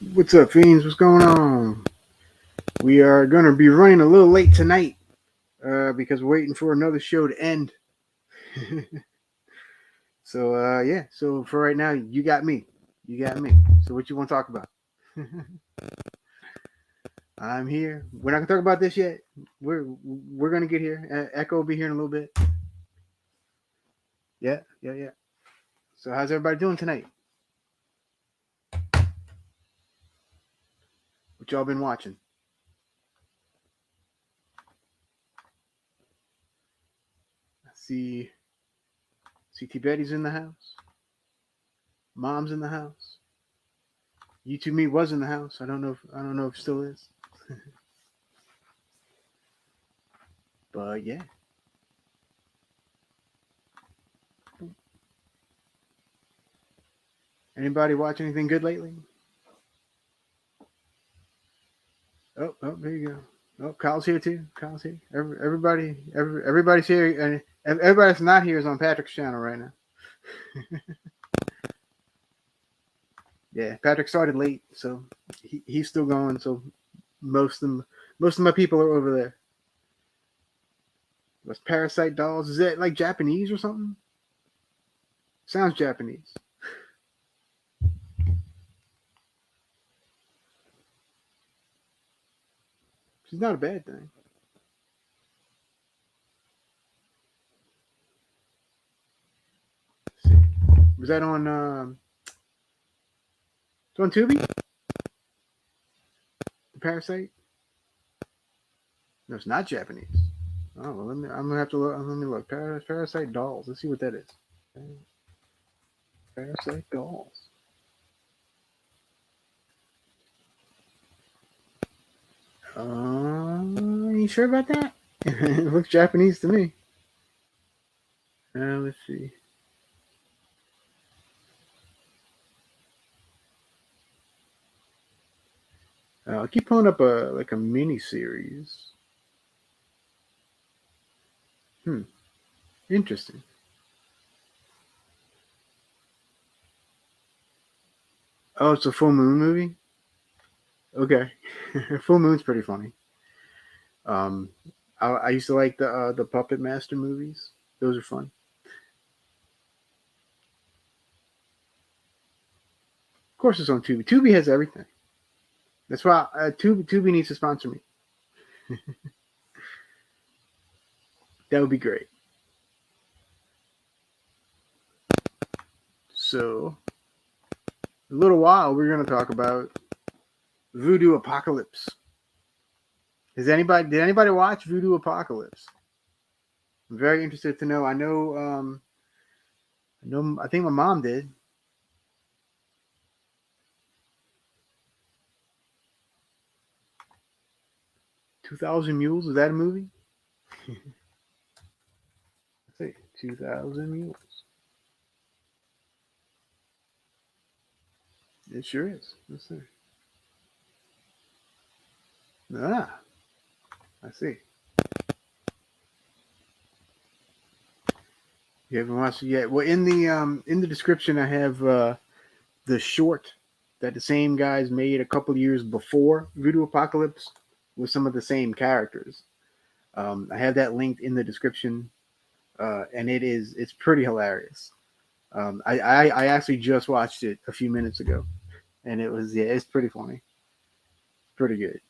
What's up, fiends? What's going on? We are going to be running a little late tonight because we're waiting for another show to end. Yeah. So for right now, you got me. You got me. So what you want to talk about? I'm here. We're not gonna talk about this yet. We're gonna get here. Echo will be here in a little bit. Yeah. So how's everybody doing tonight? What y'all been watching? I see T Betty's in the house. Mom's in the house. YouTube Me was in the house. I don't know if it still is. But yeah. Anybody watch anything good lately? Oh, there you go. Oh, Kyle's here too. Kyle's here. Everybody's here, and everybody that's not here is on Patrick's channel right now. Yeah, Patrick started late, so he's still going. So most of my people are over there. What's Parasite Dolls? Is that like Japanese or something? Sounds Japanese. It's not a bad thing. Let's see. Was that on? It's on Tubi. The Parasite. No, it's not Japanese. Oh well, I'm gonna have to look. Let me look. Parasite Dolls. Let's see what that is. Parasite Dolls. You sure about that? It looks Japanese to me. Let's see. I'll keep pulling up a mini series. Interesting. Oh, it's a full moon movie. Okay, Full Moon's pretty funny. Um, I used to like the Puppet Master movies. Those are fun. Of course, it's on Tubi. Tubi has everything. That's why Tubi needs to sponsor me. That would be great. So, in a little while, we're going to talk about Voodoo Apocalypse. Did anybody watch Voodoo Apocalypse? I'm very interested to know. I think my mom did. 2,000 Mules, is that a movie? Let's see, 2,000 Mules. It sure is. Let's see. Ah, I see. You haven't watched it yet. Well, in the description, I have the short that the same guys made a couple years before Voodoo Apocalypse with some of the same characters. I have that linked in the description, and it's pretty hilarious. I actually just watched it a few minutes ago, and it's pretty funny, pretty good.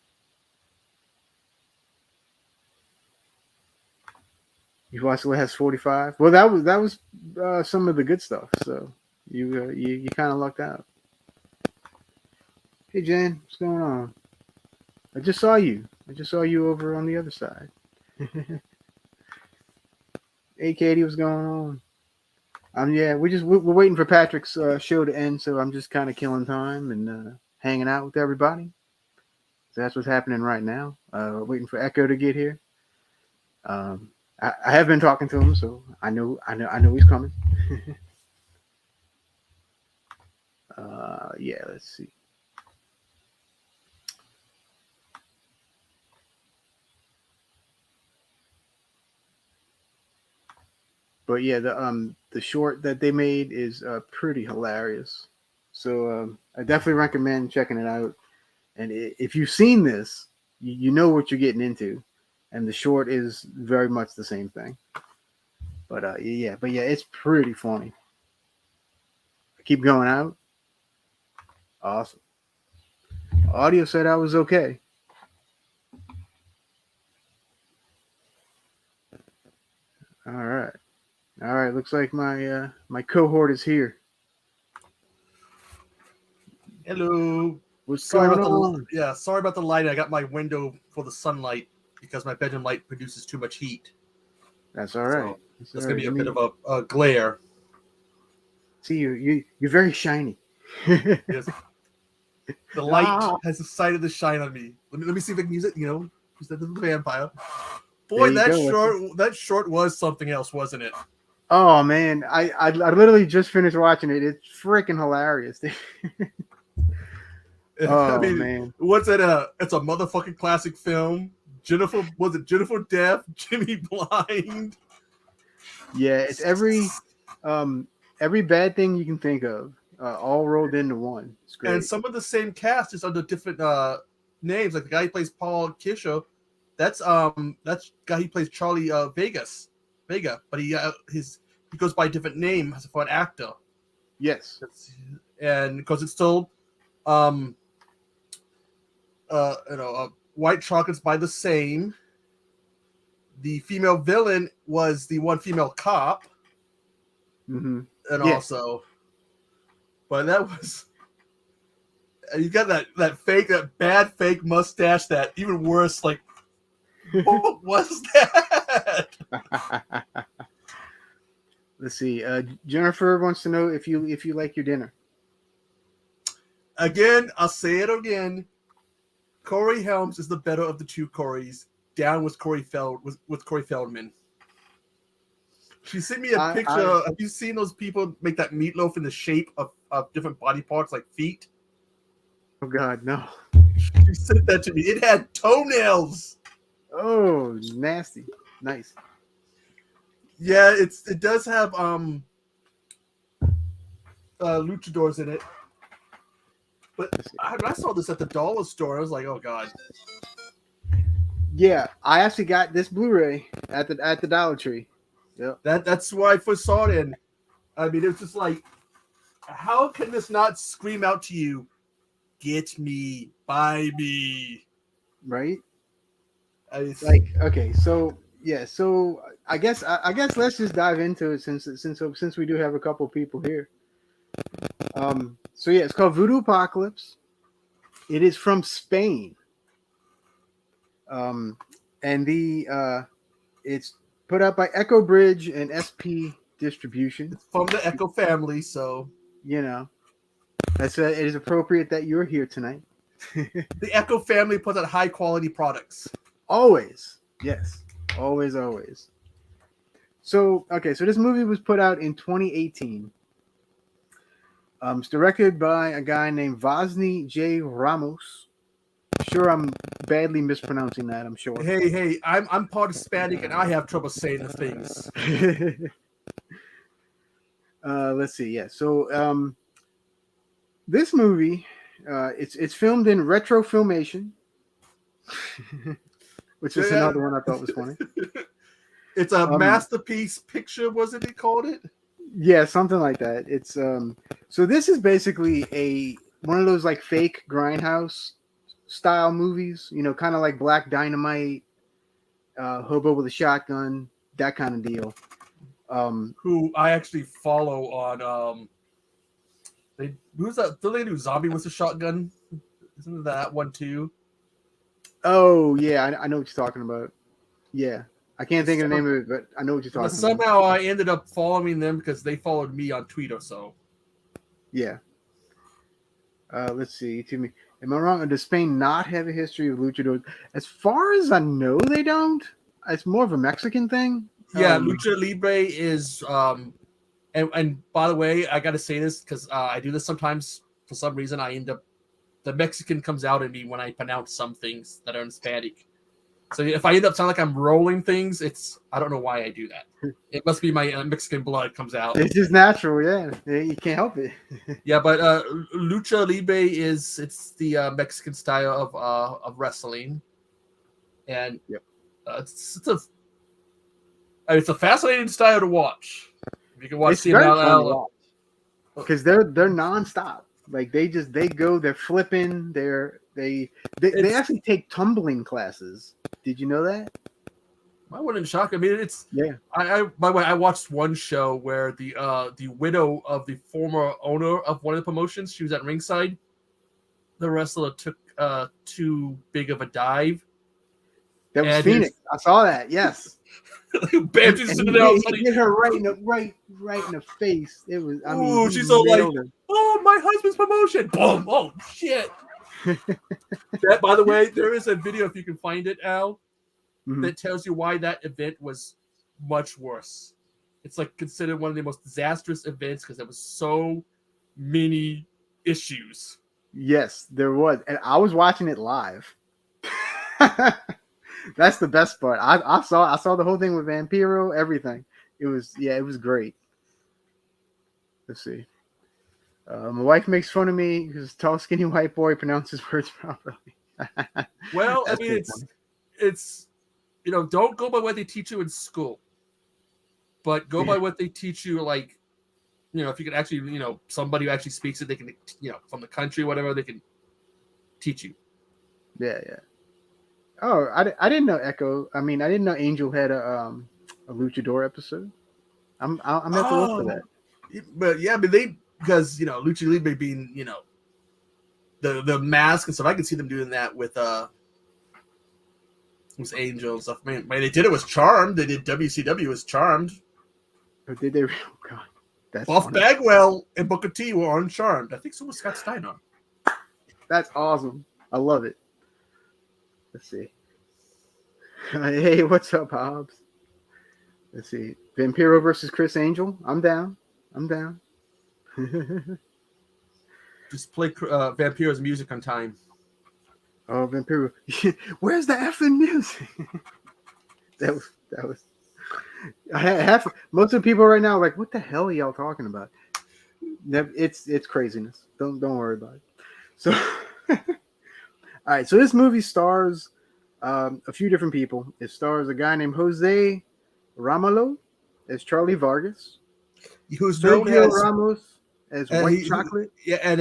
You watched the last 45. Well, that was some of the good stuff. So you kind of lucked out. Hey Jen, what's going on? I just saw you. I just saw you over on the other side. Hey Katie, what's going on? Yeah, we're waiting for Patrick's show to end, so I'm just kind of killing time and hanging out with everybody. So that's what's happening right now. Waiting for Echo to get here. Um, I have been talking to him, so I know he's coming. Yeah, let's see. But yeah, the short that they made is pretty hilarious. So I definitely recommend checking it out. And if you've seen this, you know what you're getting into. And the short is very much the same thing. But yeah, it's pretty funny. I keep going out. Awesome. Audio said I was okay. All right. All right. Looks like my cohort is here. Hello. What's Sorry going about on? sorry about the lighting. I got my window for the sunlight because my bedroom light produces too much heat. That's all right. So that's gonna be a bit of a glare. See you're very shiny. Yes. The light has decided to shine on me. Let me see if I can use it. Use that little vampire. Boy, that short was something else, wasn't it? Oh man, I literally just finished watching it. It's freaking hilarious. I Oh mean, man, what's it? It's a motherfucking classic film. Jennifer Deaf, Jimmy Blind? yeah, it's every bad thing you can think of, all rolled into one. It's great. And some of the same cast is under different names. Like the guy who plays Paul Kisho, that's guy who plays Charlie Vega, but he goes by a different name for an actor. Yes, and because it's still white chocolates by the same. The female villain was the one female cop, mm-hmm. and Yeah. also, but that was. You got that bad fake mustache. That even worse. Like, what was that? Let's see. Jennifer wants to know if you like your dinner. Again, I'll say it again. Corey Helms is the better of the two Corys. Down with Corey Feldman. She sent me a picture. Have you seen those people make that meatloaf in the shape of different body parts, like feet? Oh God, no. She sent that to me. It had toenails. Oh, nasty. Nice. Yeah, it does have luchadors in it. But I saw this at the dollar store. I was like, oh God. Yeah, I actually got this Blu-ray at the Dollar Tree. Yep. That's where I first saw it in. I mean, it was just like, how can this not scream out to you, get me, buy me? Right? Like, okay, so yeah, so I guess let's just dive into it since we do have a couple people here. So yeah, it's called Voodoo Apocalypse. It is from Spain. And it's put out by Echo Bridge and SP Distribution. It's from the Echo family, so it is appropriate that you're here tonight. The Echo family puts out high quality products. Always, yes, always. So so this movie was put out in 2018. It's directed by a guy named Vosny J. Ramos. Sure, I'm badly mispronouncing that. I'm sure. Hey, I'm part Hispanic and I have trouble saying the things. Let's see. Yeah. So this movie, it's filmed in retro filmation, which is another one I thought was funny. It's a masterpiece picture, wasn't it called it? Yeah, something like that. It's so this is basically one of those like fake grindhouse style movies, kind of like Black Dynamite, Hobo with a Shotgun, that kind of deal. Who I actually follow on who's that? Do they do Zombie with a Shotgun? Isn't that one too? Oh yeah, I know what you're talking about. Yeah, I can't think of the name of it, but I know what you're talking about. Somehow I ended up following them because they followed me on Twitter. So yeah. Let's see. To me, am I wrong? Does Spain not have a history of luchadors? As far as I know, they don't. It's more of a Mexican thing. Yeah, Lucha Libre is. And by the way, I got to say this because I do this sometimes. For some reason, I end up the Mexican comes out in me when I pronounce some things that are in Hispanic. So if I end up sounding like I'm rolling things, I don't know why I do that. It must be my Mexican blood comes out. It's just natural, yeah. You can't help it. Yeah, but lucha libre it's the Mexican style of wrestling, and Yep. it's a fascinating style to watch. If you can watch It's very fun to CMLL, watch because they're nonstop. Like they go, they're flipping, they actually take tumbling classes. Did you know that? I wouldn't shock. I mean, it's Yeah. By the way, I watched one show where the widow of the former owner of one of the promotions, she was at ringside. The wrestler took too big of a dive. That was Phoenix. I saw that. Yes. Bam! He hit her right in the face. It was. I mean, she's all like, "Oh, my husband's promotion!" Boom! Oh shit! That, by the way, there is a video if you can find it, Al, that tells you why that event was much worse. It's like considered one of the most disastrous events because there was so many issues. Yes, there was, and I was watching it live. That's the best part. I saw the whole thing with Vampiro, everything. It was great. Let's see. My wife makes fun of me because tall, skinny white boy pronounces words properly. Well, I mean, it's don't go by what they teach you in school, but go by what they teach you. Like, if you can actually, somebody who actually speaks it, they can, from the country, whatever, they can teach you. Yeah. Oh, I didn't know Echo. I mean, I didn't know Angel had a Luchador episode. I'm at the look for that. But yeah, but because Lucha Libre being the mask and stuff, I can see them doing that with Angel and stuff. Man, they did it with Charmed. They did WCW was Charmed. Or did they? Oh God, that's Buff funny. Bagwell and Booker T were on Charmed. I think so was Scott Steiner. That's awesome. I love it. Let's see. Hey, what's up, Hobbs? Let's see. Vampiro versus Chris Angel. I'm down. Just play Vampiro's music on time. Oh, Vampiro. Where's the effing music? that was. Most of the people right now are like, what the hell are y'all talking about? It's craziness. Don't worry about it. So, all right. So this movie stars a few different people. It stars a guy named Jose Ramalho as Charlie Vargas. Who's known as Ramos as White Chocolate. Yeah, and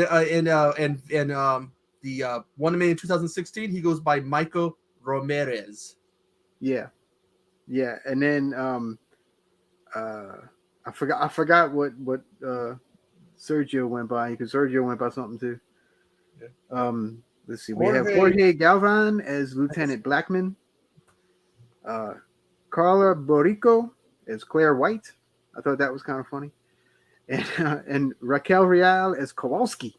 the one man in 2016, he goes by Michael Ramirez. Yeah, and then I forgot what Sergio went by because Sergio went by something too. Yeah. Let's see. We have Jorge Galvan as Lieutenant Blackman. Carla Borico as Claire White. I thought that was kind of funny. And Raquel Real as Kowalski.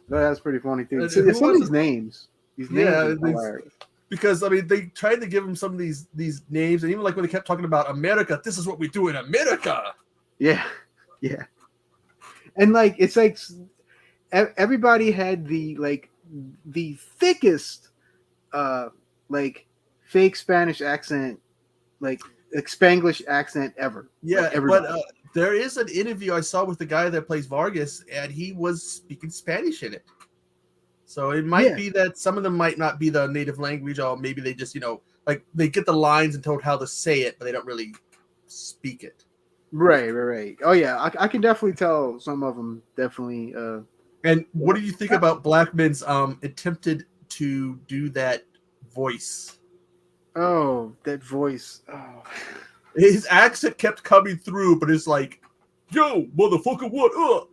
That's pretty funny too. So some of these names. These names are hilarious. Because I mean, they tried to give him some of these names, and even like when they kept talking about America, this is what we do in America. Yeah. And like it's like everybody had the thickest like fake Spanish accent, like Spanglish accent ever. Yeah, but there is an interview I saw with the guy that plays Vargas, and he was speaking Spanish in it. So it might be that some of them might not be the native language, or maybe they just, like they get the lines and told how to say it, but they don't really speak it. Right. Oh yeah, I can definitely tell some of them definitely. And what do you think about Blackman's attempted to do that voice? Oh, that voice. Oh. His accent kept coming through, but it's like, yo, motherfucker, what up?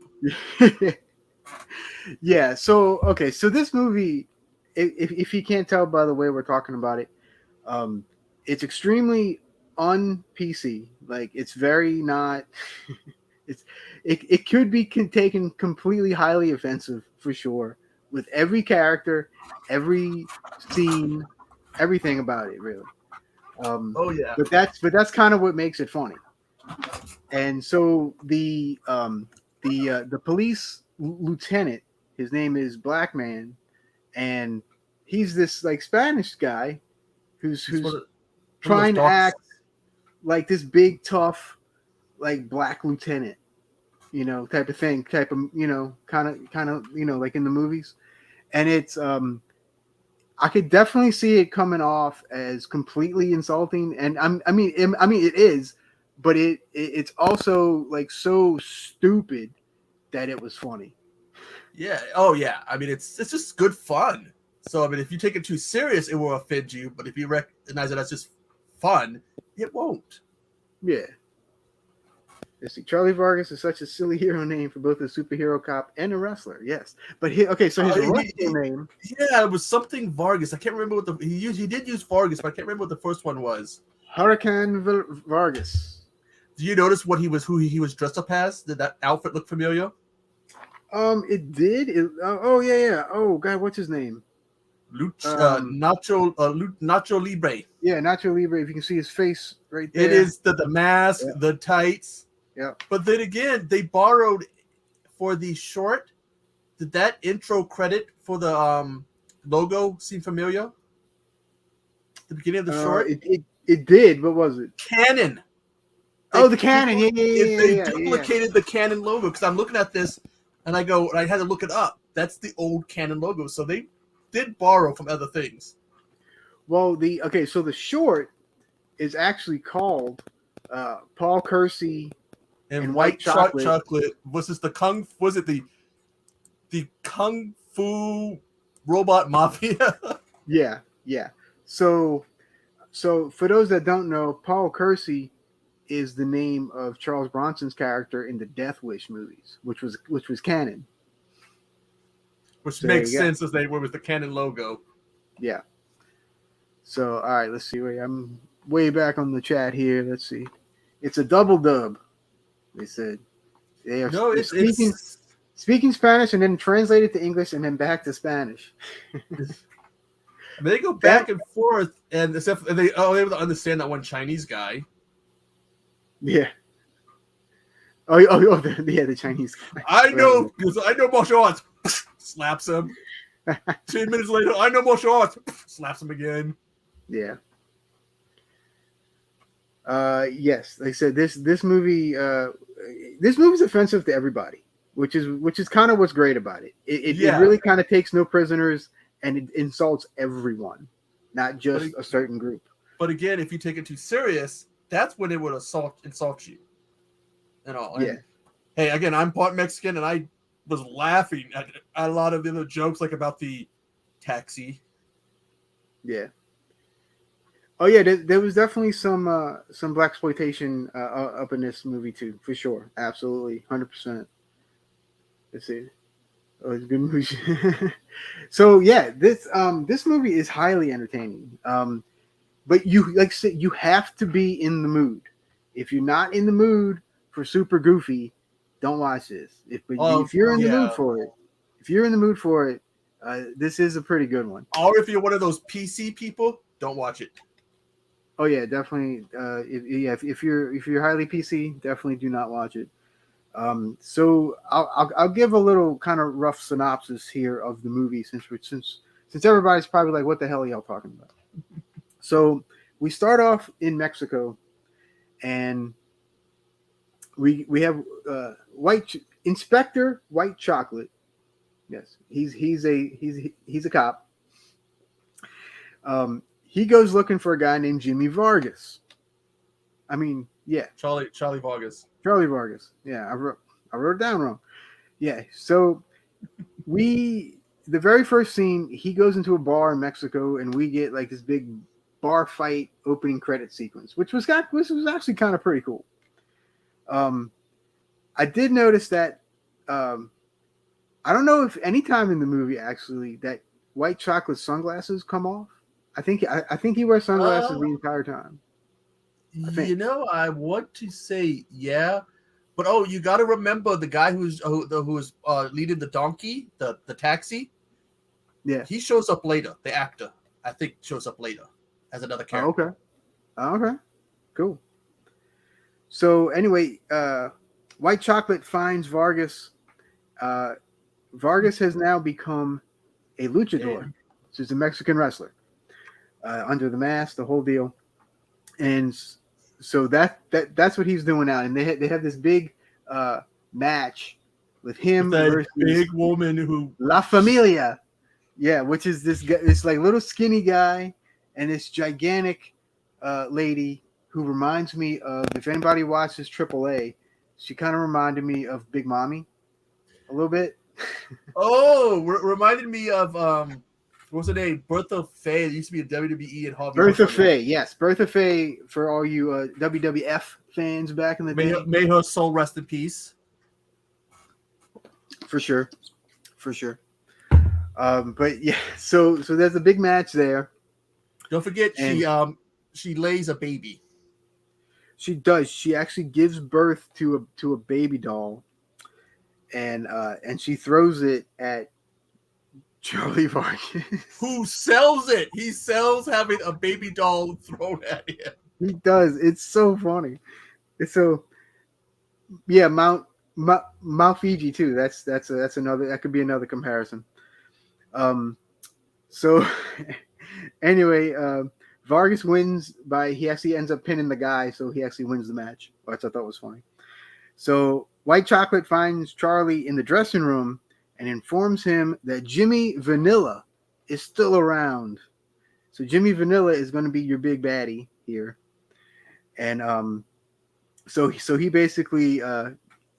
Yeah, so this movie, if you can't tell by the way we're talking about it, it's extremely un-PC. Like, it's very not... It could be taken completely highly offensive, for sure, with every character, every scene, everything about it, really. Oh yeah, but that's kind of what makes it funny. And so the police lieutenant, his name is Blackman, and he's this like Spanish guy He's who's one of trying those to dogs. act like this big tough like black lieutenant, type of thing, type of kind of like in the movies, and it's I could definitely see it coming off as completely insulting, and I mean it is, but it's also like so stupid that it was funny. Yeah. Oh yeah. I mean, it's just good fun. So I mean, if you take it too serious, it will offend you. But if you recognize it as just fun, it won't. Yeah. Let's see. Charlie Vargas is such a silly hero name for both a superhero cop and a wrestler. Yes, but so his wrestler name. Yeah, it was something Vargas. I can't remember what he used. He did use Vargas, but I can't remember what the first one was. Hurricane Vargas. Do you notice who he was dressed up as? Did that outfit look familiar? It did. Oh yeah. Oh God, what's his name? Nacho Libre. Yeah, Nacho Libre. If you can see his face right there. It is the mask, Yeah. the tights. Yeah. But then again, they borrowed for the short. Did that intro credit for the logo seem familiar? The beginning of the short? It did. What was it? Canon. The Canon. Yeah. They duplicated the Canon logo, because I'm looking at this and I had to look it up. That's the old Canon logo. So they did borrow from other things. Well, so the short is actually called Paul Kersey and White Chocolate versus the Kung Fu Robot Mafia. Yeah. So for those that don't know, Paul Kersey is the name of Charles Bronson's character in the Death Wish movies, which was canon. Which makes sense as they were with the Canon logo. Yeah. So all right, let's see. Wait, I'm way back on the chat here. Let's see. It's a double dub. They said they are speaking Spanish and then translate it to English and then back to Spanish. They go back and forth, and except they able to understand that one Chinese guy. Yeah. The Chinese guy. I know, because I know martial arts. Slaps him. 10 minutes later, I know martial arts. Slaps him again. Yeah. Yes, like I said, this movie is offensive to everybody, which is kind of what's great about it. It really kind of takes no prisoners and it insults everyone, not just a certain group. But again, if you take it too serious, that's when it would insult you. And all. And, yeah. Hey, again, I'm part Mexican, and I was laughing at a lot of the other jokes, like about the taxi. Yeah. Oh yeah, there was definitely some blaxploitation up in this movie too, for sure. Absolutely, 100%. Let's see. Oh, it's a good movie. So yeah, this movie is highly entertaining. But you like I said, you have to be in the mood. If you're not in the mood for super goofy, don't watch this. If you're in the mood for it, this is a pretty good one. Or if you're one of those PC people, don't watch it. Oh yeah, definitely. If you're highly PC, definitely do not watch it. So I'll give a little kind of rough synopsis here of the movie since everybody's probably like, what the hell are y'all talking about? So we start off in Mexico, and we have Inspector White Chocolate. Yes, he's a cop. He goes looking for a guy named Jimmy Vargas. I mean, yeah, Charlie Vargas. Charlie Vargas. Yeah, I wrote it down wrong. Yeah, so the very first scene, he goes into a bar in Mexico, and we get like this big bar fight opening credit sequence, which was actually kind of pretty cool. I did notice that I don't know if any time in the movie actually that White Chocolate sunglasses come off. I think he wears sunglasses the entire time. I want to say yeah, but you got to remember the guy who's leading the donkey, the taxi. Yeah, he shows up later. The actor, I think, shows up later as another character. Okay, cool. So anyway, White Chocolate finds Vargas. Vargas has now become a luchador. She's a Mexican wrestler under the mask, the whole deal. And so that's what he's doing now. And they have this big match with With him that versus big woman who La Familia. Yeah, which is this guy, this like little skinny guy, and this gigantic lady who reminds me of, if anybody watches AAA, she kind of reminded me of Big Mommy a little bit. reminded me of what's her name? Bertha Faye. It used to be in WWE and Harvey. Bertha Faye, yes, Bertha Faye for all you WWF fans back in the day. May her soul rest in peace. For sure. But yeah, so there's a big match there. Don't forget, And she lays a baby. She does. She actually gives birth to a baby doll, and she throws it at Charlie Vargas. Who sells it? He sells having a baby doll thrown at him. He does. It's so funny. It's so, yeah. Mount Fiji too. That's another. That could be another comparison. So anyway, Vargas wins he actually ends up pinning the guy, so he actually wins the match, which I thought was funny. So White Chocolate finds Charlie in the dressing room and informs him that Jimmy Vanilla is still around. So Jimmy Vanilla is going to be your big baddie here. And so he basically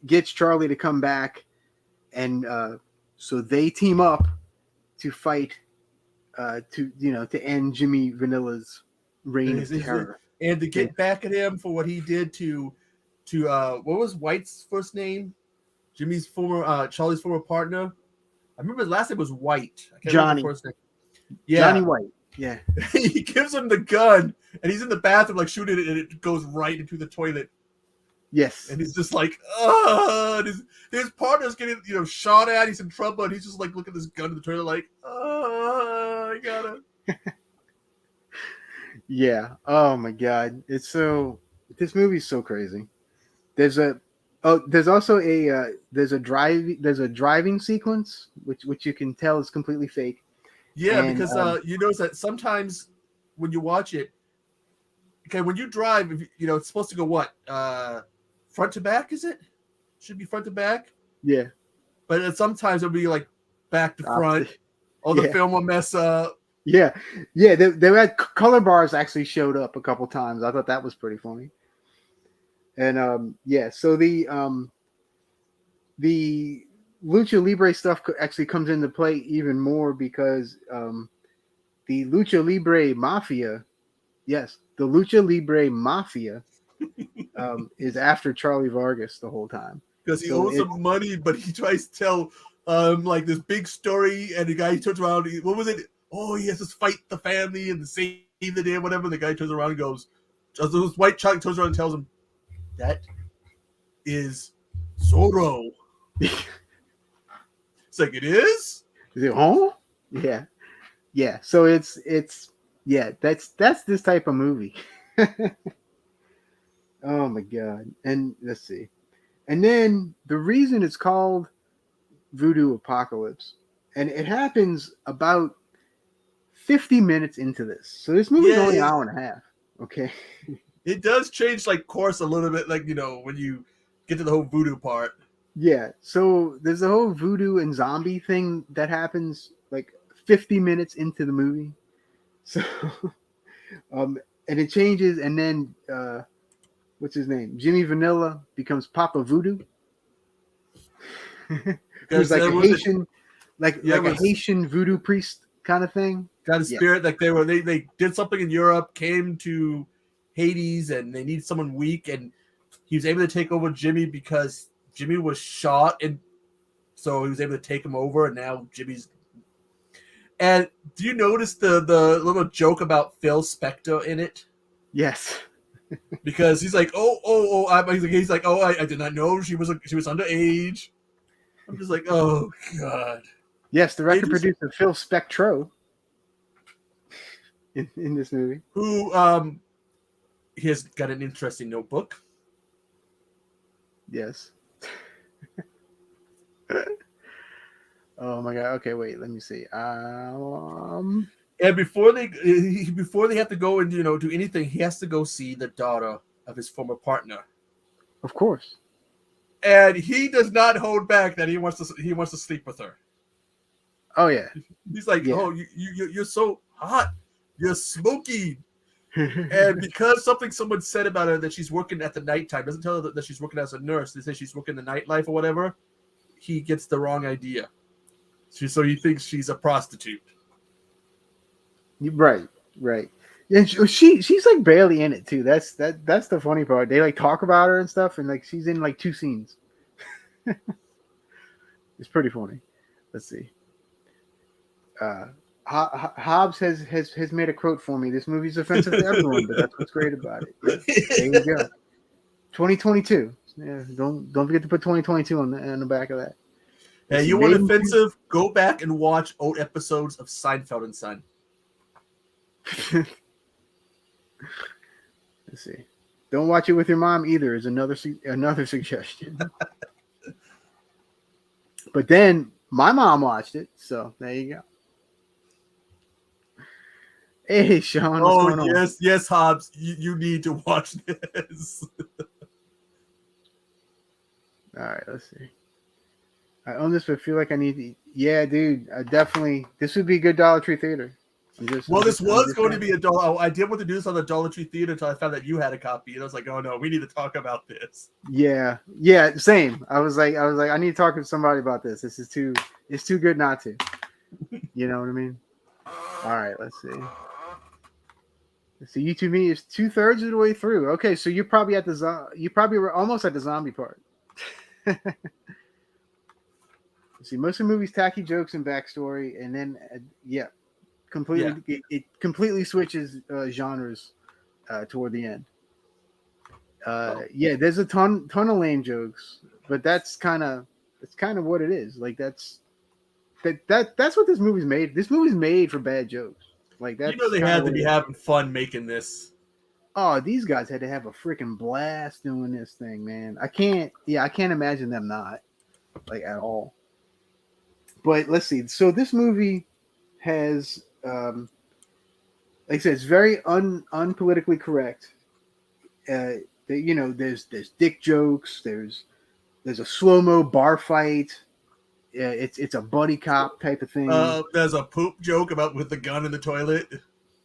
gets Charlie to come back, and so they team up to fight to end Jimmy Vanilla's reign of terror. And to get back at him for what he did to what was White's first name? Charlie's former partner. I remember his last name was White. I can't remember the first name. Yeah. Johnny White. Yeah. He gives him the gun, and he's in the bathroom like shooting it, and it goes right into the toilet. Yes. And he's just like, his partner's getting shot at. He's in trouble, and he's just like looking at this gun in the toilet, like, I gotta. Yeah. Oh my God. This movie's so crazy. There's also a driving sequence which you can tell is completely fake. Yeah, because you notice that sometimes when you watch it, okay, when you drive, it's supposed to go what? Front to back, is it? Should be front to back. Yeah. But sometimes it'll be like back to front. The film will mess up. Yeah. Yeah. They had color bars actually showed up a couple times. I thought that was pretty funny. And so the Lucha Libre stuff actually comes into play even more because the Lucha Libre Mafia, yes, the Lucha Libre Mafia is after Charlie Vargas the whole time. Because he owes some money, but he tries to tell like this big story, and the guy turns around. What was it? Oh, he has to fight the family and save the day, whatever. The guy turns around and goes, this White Chocolate turns around and tells him, that is Zorro. It's like, it is? Is it home? Yeah. Yeah. So it's that's this type of movie. Oh my God. And let's see. And then the reason it's called Voodoo Apocalypse, and it happens about 50 minutes into this. So this movie's only an hour and a half. Okay. It does change like course a little bit, like when you get to the whole voodoo part. Yeah. So there's a whole voodoo and zombie thing that happens like 50 minutes into the movie. So and it changes, and then what's his name? Jimmy Vanilla becomes Papa Voodoo. There's like a Haitian, a Haitian voodoo priest kind of thing. Kind of spirit, like they did something in Europe, came to Hades, and they need someone weak, and he was able to take over Jimmy because Jimmy was shot, and so he was able to take him over, and now Jimmy's. And do you notice the little joke about Phil Spector in it? Yes. Because he's like, he's like, I did not know she was underage. I'm just like, oh God. Yes, the record producer Phil Spectro in this movie, who he has got an interesting notebook. Yes. Oh my god. Okay, wait. Let me see. And before they have to go and do anything, he has to go see the daughter of his former partner. Of course. And he does not hold back that he wants to sleep with her. Oh yeah. He's like, Yeah. oh, you're so hot, you're smoky. And because someone said about her that she's working at the nighttime, doesn't tell her that she's working as a nurse. They say she's working the nightlife or whatever. He gets the wrong idea. So he thinks she's a prostitute. Right. And she's like barely in it too. That's the funny part. They like talk about her and stuff, and like she's in like 2 scenes. It's pretty funny. Let's see. Hobbs has made a quote for me. This movie's offensive to everyone, but that's what's great about it. Yeah, there you go. 2022. Yeah, don't forget to put 2022 on the back of that. Hey, you want offensive? Go back and watch old episodes of Seinfeld and Son. Let's see. Don't watch it with your mom either. Is another suggestion. But then my mom watched it, so there you go. Hey, Sean. What's going on? Yes, Hobbs. You need to watch this. All right, let's see. I own this, but feel like I need to. Yeah, dude. I definitely. This would be a good Dollar Tree theater. This was going to be a dollar. Oh, I did want to do this on the Dollar Tree theater until I found that you had a copy, and I was like, oh no, we need to talk about this. Yeah, same. I was like, I need to talk to somebody about this. It's too good not to. You know what I mean? All right, let's see. YouTube me is 2/3 of the way through. Okay, so you're probably you probably were almost at the zombie part. See, most of the movies tacky jokes and backstory, and then completely it completely switches genres toward the end. There's a ton of lame jokes, but that's kind of what it is. Like that's what this movie's made. This movie's made for bad jokes. Like that. They had to be having fun making this. Oh, these guys had to have a freaking blast doing this thing, man. I can't imagine them not, like, at all. But let's see. So this movie has, like I said, it's very unpolitically correct. There's dick jokes. There's a slow-mo bar fight. It's a buddy cop type of thing. There's a poop joke about with the gun in the toilet.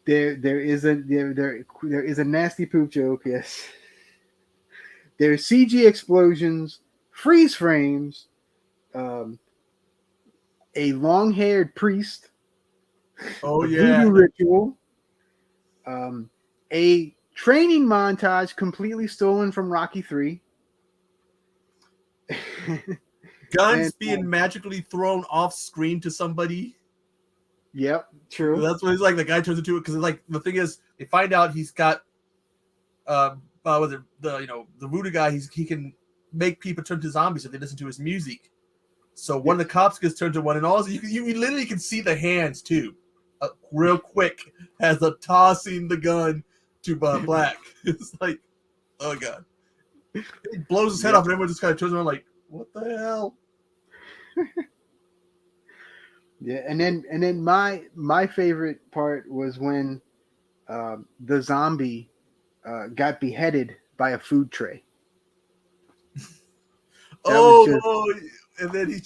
There is a nasty poop joke. Yes. There's CG explosions, freeze frames, a long-haired priest. Oh a yeah. Voodoo ritual. A training montage completely stolen from Rocky 3. Guns being magically thrown off screen to somebody. Yep, true. That's what it's like. The guy turns into it because like the thing is, they find out he's got the voodoo guy. He can make people turn to zombies if they listen to his music. So one of the cops gets turned to one, and also you literally can see the hands too, real quick as they're tossing the gun to Black. It's like, oh god, he blows his head off, and everyone just kind of turns around like, what the hell? Yeah, and then my favorite part was when the zombie got beheaded by a food tray. And then he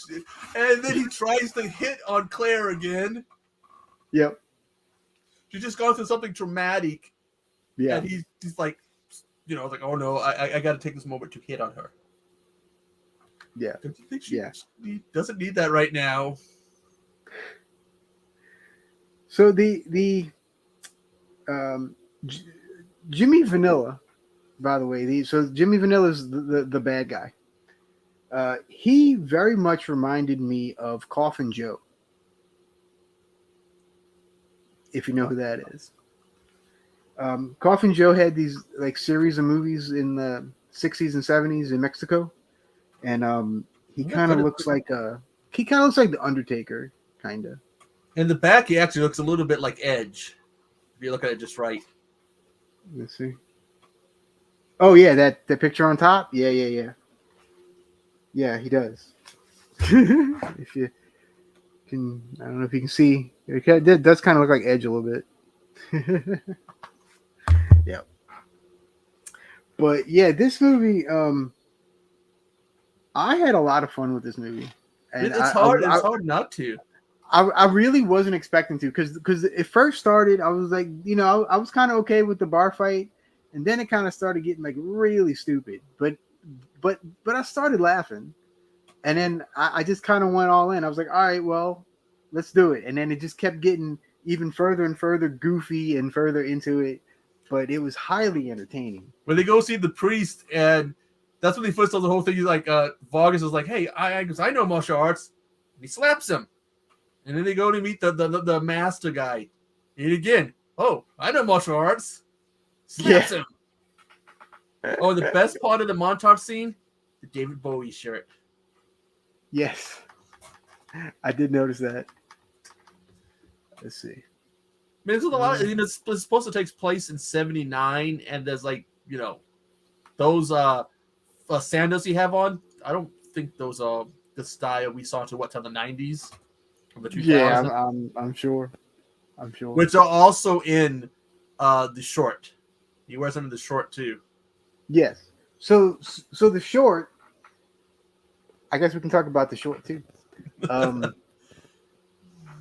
tries to hit on Claire again. Yep. She's just gone through something traumatic. Yeah. And he's like, like, oh no, I got to take this moment to hit on her. Yeah. Don't you think she doesn't need that right now? So the Jimmy Vanilla, by the way, Jimmy Vanilla is the bad guy. He very much reminded me of Coffin Joe, if you know who that is. Coffin Joe had these like series of movies in the 60s and 70s in Mexico, and he kind of looks like the Undertaker, kind of. In the back, he actually looks a little bit like Edge, if you look at it just right. Let's see. Oh yeah, that picture on top. Yeah, he does. I don't know if you can see. It does kind of look like Edge a little bit. Yeah. But yeah, this movie, I had a lot of fun with this movie, and It's hard. It's hard not to. I really wasn't expecting to, because it first started. I was like, I was kind of okay with the bar fight, and then it kind of started getting like really stupid. But I started laughing, and then I just kind of went all in. I was like, all right, well, let's do it. And then it just kept getting even further and further goofy and further into it. But it was highly entertaining. When they go see the priest, and that's when they first tell the whole thing. He's like, Vargas is like, hey, I know martial arts. And he slaps him. And then they go to meet the master guy. And again, oh, I know martial arts. Slaps him. Oh, the best part of the montage scene, the David Bowie shirt. Yes. I did notice that. Let's see. I mean, there's a lot. It's supposed to take place in '79, and there's like, those sandals he have on. I don't think those are the style we saw to the '90s, or the 2000s. Yeah, I'm sure. Which are also in the short. He wears them in the short too. Yes. So the short. I guess we can talk about the short too.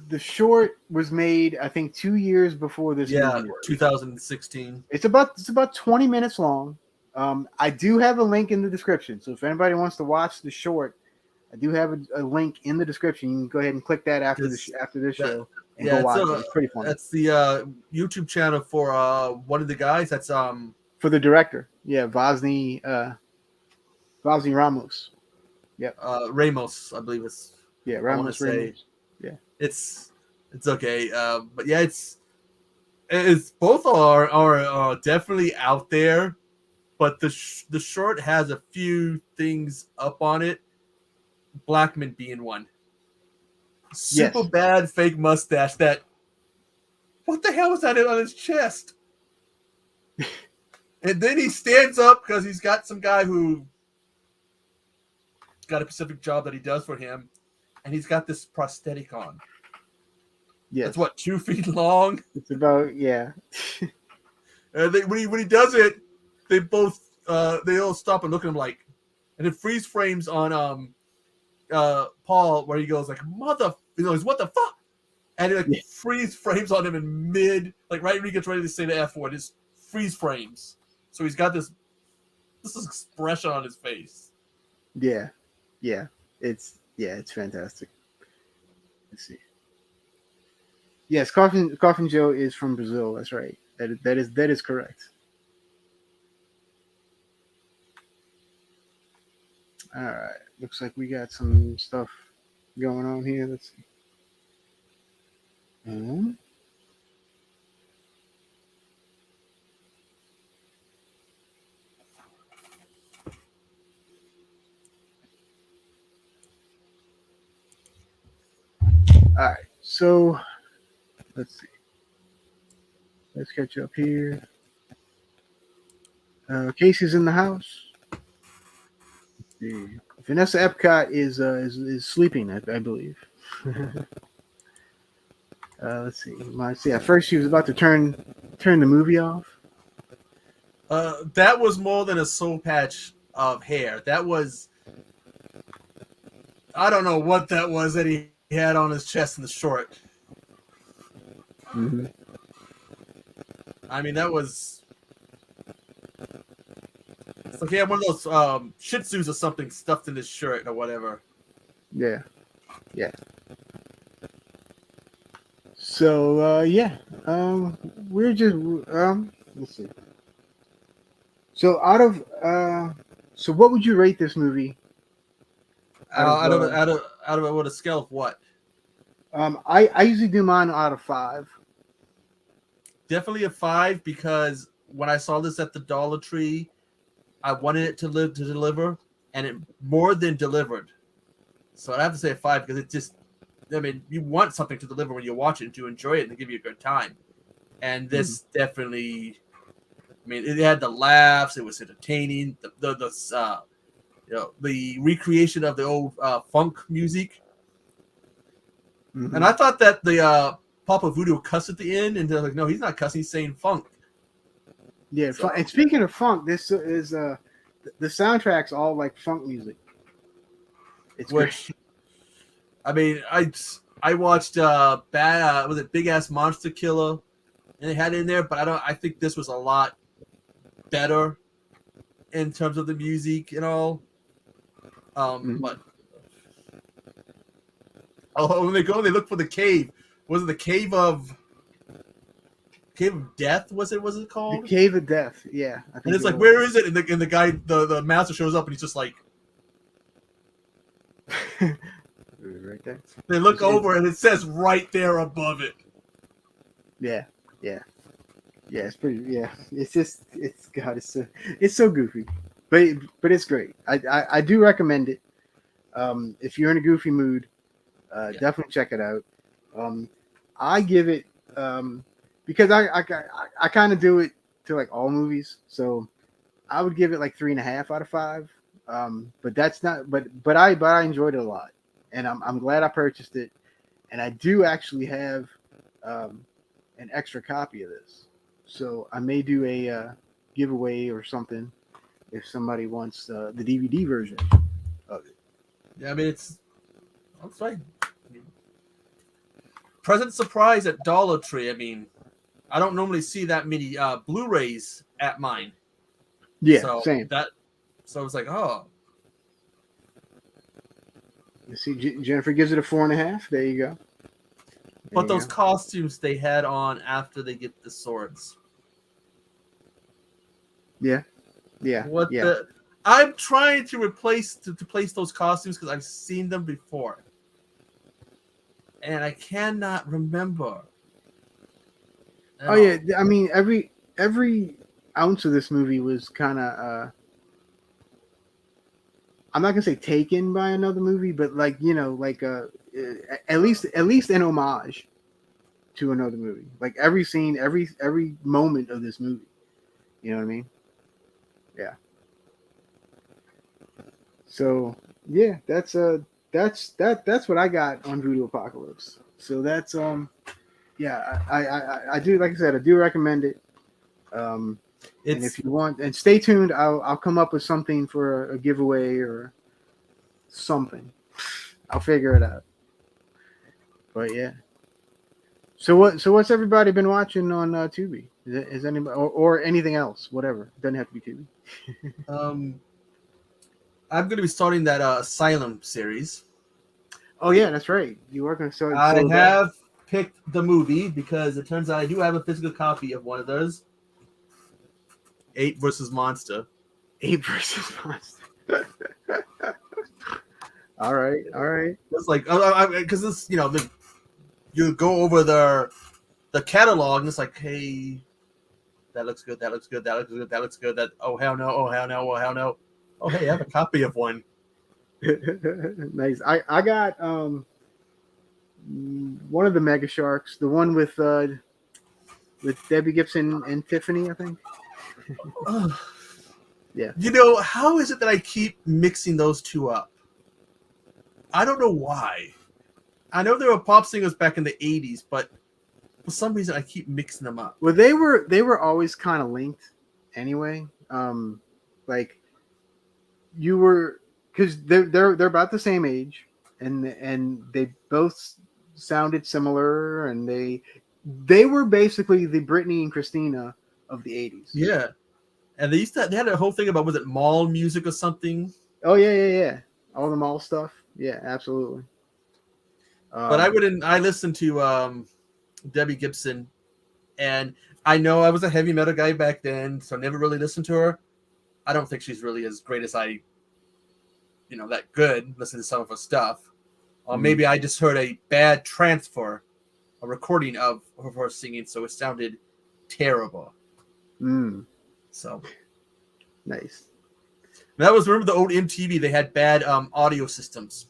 The short was made, I think, 2 years before this movie. 2016. It's about 20 minutes long. I do have a link in the description, so if anybody wants to watch the short, I do have a link in the description. You can go ahead and click that after this show and go watch it. It's pretty fun. That's the YouTube channel for one of the guys. That's for the director. Yeah, Vosny Ramos. Yep. Ramos, I believe it's. Yeah, Ramos. Yeah, it's okay. But yeah, it's both are definitely out there, but the short has a few things up on it. Blackman being one. Super bad fake mustache. What the hell was that on his chest? And then he stands up because he's got some guy who got a specific job that he does for him, and he's got this prosthetic on. Yeah, it's what, 2 feet long. It's about And when he does it, they all stop and look at him like, and it freeze frames on Paul where he goes like, he's what the fuck, and it freeze frames on him in mid, like right when he gets ready to say the F word, it's freeze frames. So he's got this expression on his face. Yeah. It's fantastic. Let's see. Yes, Coffin Joe is from Brazil. That's right. That is correct. All right. Looks like we got some stuff going on here. Let's see. All right, so let's see. Let's catch up here. Casey's in the house. Let's see. Vanessa Epcot is sleeping, I believe. Let's see. At first, she was about to turn the movie off. That was more than a soul patch of hair. That was, I don't know what that was that he had on his chest in the short. Mm-hmm. I mean, that was. It's like he had one of those Shih Tzus or something stuffed in his shirt or whatever. Yeah. So we're just let's see. So so what would you rate this movie? Out of what, a scale of what? I usually do mine out of 5. Definitely a 5, because when I saw this at the Dollar Tree, I wanted it to deliver, and it more than delivered. So I have to say a 5, because it just, I mean, you want something to deliver when you watch it, to enjoy it and to give you a good time. And this definitely, I mean, it had the laughs, it was entertaining, the recreation of the old funk music. Mhm. And I thought that the Papa Voodoo cussed at the end, and they're like, no, he's not cussing, he's saying funk. Yeah, So- and speaking of funk, this is the soundtrack's all like funk music. It's Which, great. I mean, I watched was it Big Ass Monster Killer, and they had it in there, but I think this was a lot better in terms of the music and all. Mhm. But when they go, they look for the cave. Was it the Cave of Death? Was it The called? Cave of Death. Yeah, I And think it's it like, was. where is it? And the guy, the master shows up, and he's just like, Right there. they look It's- over, and it says right there above it. Yeah, yeah, yeah. It's pretty. Yeah, it's just it's so goofy, but it's great. I do recommend it. If you're in a goofy mood, Yeah. definitely check it out. I give it because I kind of do it to like all movies, so I would give it like 3.5 out of 5. But that's not. But I enjoyed it a lot, and I'm glad I purchased it, and I do actually have an extra copy of this, so I may do a giveaway or something if somebody wants the DVD version of it. Yeah, I mean, I'm sorry. Present surprise at Dollar Tree. I mean, I don't normally see that many Blu-rays at mine. Yeah, So same. So it's like, oh, You see, Jennifer gives it a 4.5. There you go. but those costumes they had on after they get the swords. Yeah. What Yeah. the? I'm trying to place those costumes because I've seen them before, and I cannot remember. Oh yeah, I mean every ounce of this movie was kind of I'm not gonna say taken by another movie, but like like at least an homage to another movie. Like every scene, every moment of this movie. You know what I mean? Yeah. So yeah, that's what I got on Voodoo Apocalypse. So that's yeah, I do, like I said, I do recommend it. And if you want, and stay tuned, I'll come up with something for a giveaway or something. I'll figure it out. But yeah. So what's everybody been watching on Tubi? Is anybody or anything else? Whatever. It doesn't have to be Tubi. I'm going to be starting that Asylum series. Oh yeah, that's right. You are going to start. I have picked the movie because it turns out I do have a physical copy of one of those. 8 versus Monster. 8 versus Monster. All right. It's like because this, you go over the catalog and it's like, hey, that looks good. That looks good. That looks good. That looks good. That oh hell no. Oh hell no. Oh hell no. Oh hey, I have a copy of one. Nice. I got one of the Mega Sharks, the one with Debbie Gibson and Tiffany, I think. Yeah. How is it that I keep mixing those two up? I don't know why. I know there were pop singers back in the 80s, but for some reason I keep mixing them up. Well, they were always kind of linked anyway. Like you were, because they're about the same age, and they both sounded similar, and they were basically the Britney and Christina of the 80s. Yeah. And they had a whole thing about, was it mall music or something? Oh yeah. All the mall stuff. Yeah, absolutely. But I listened to Debbie Gibson, and I know I was a heavy metal guy back then, so I never really listened to her. I don't think she's really as great as that good. Listen to some of her stuff. Or maybe I just heard a bad transfer, a recording of her singing, so it sounded terrible. So nice. That was, remember the old MTV? They had bad audio systems.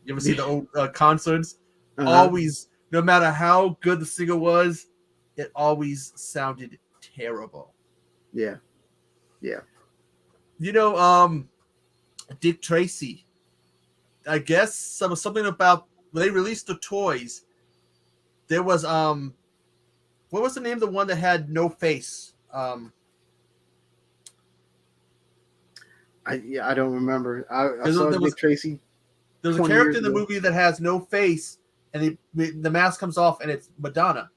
You ever see the old concerts? Uh-huh. Always, no matter how good the singer was, it always sounded terrible. Yeah. Dick Tracy. I guess something about they released the toys, there was what was the name of the one that had no face? I don't remember. I There saw was Dick Tracy there's a 20 character years in the ago. movie that has no face, and the mask comes off, and it's Madonna.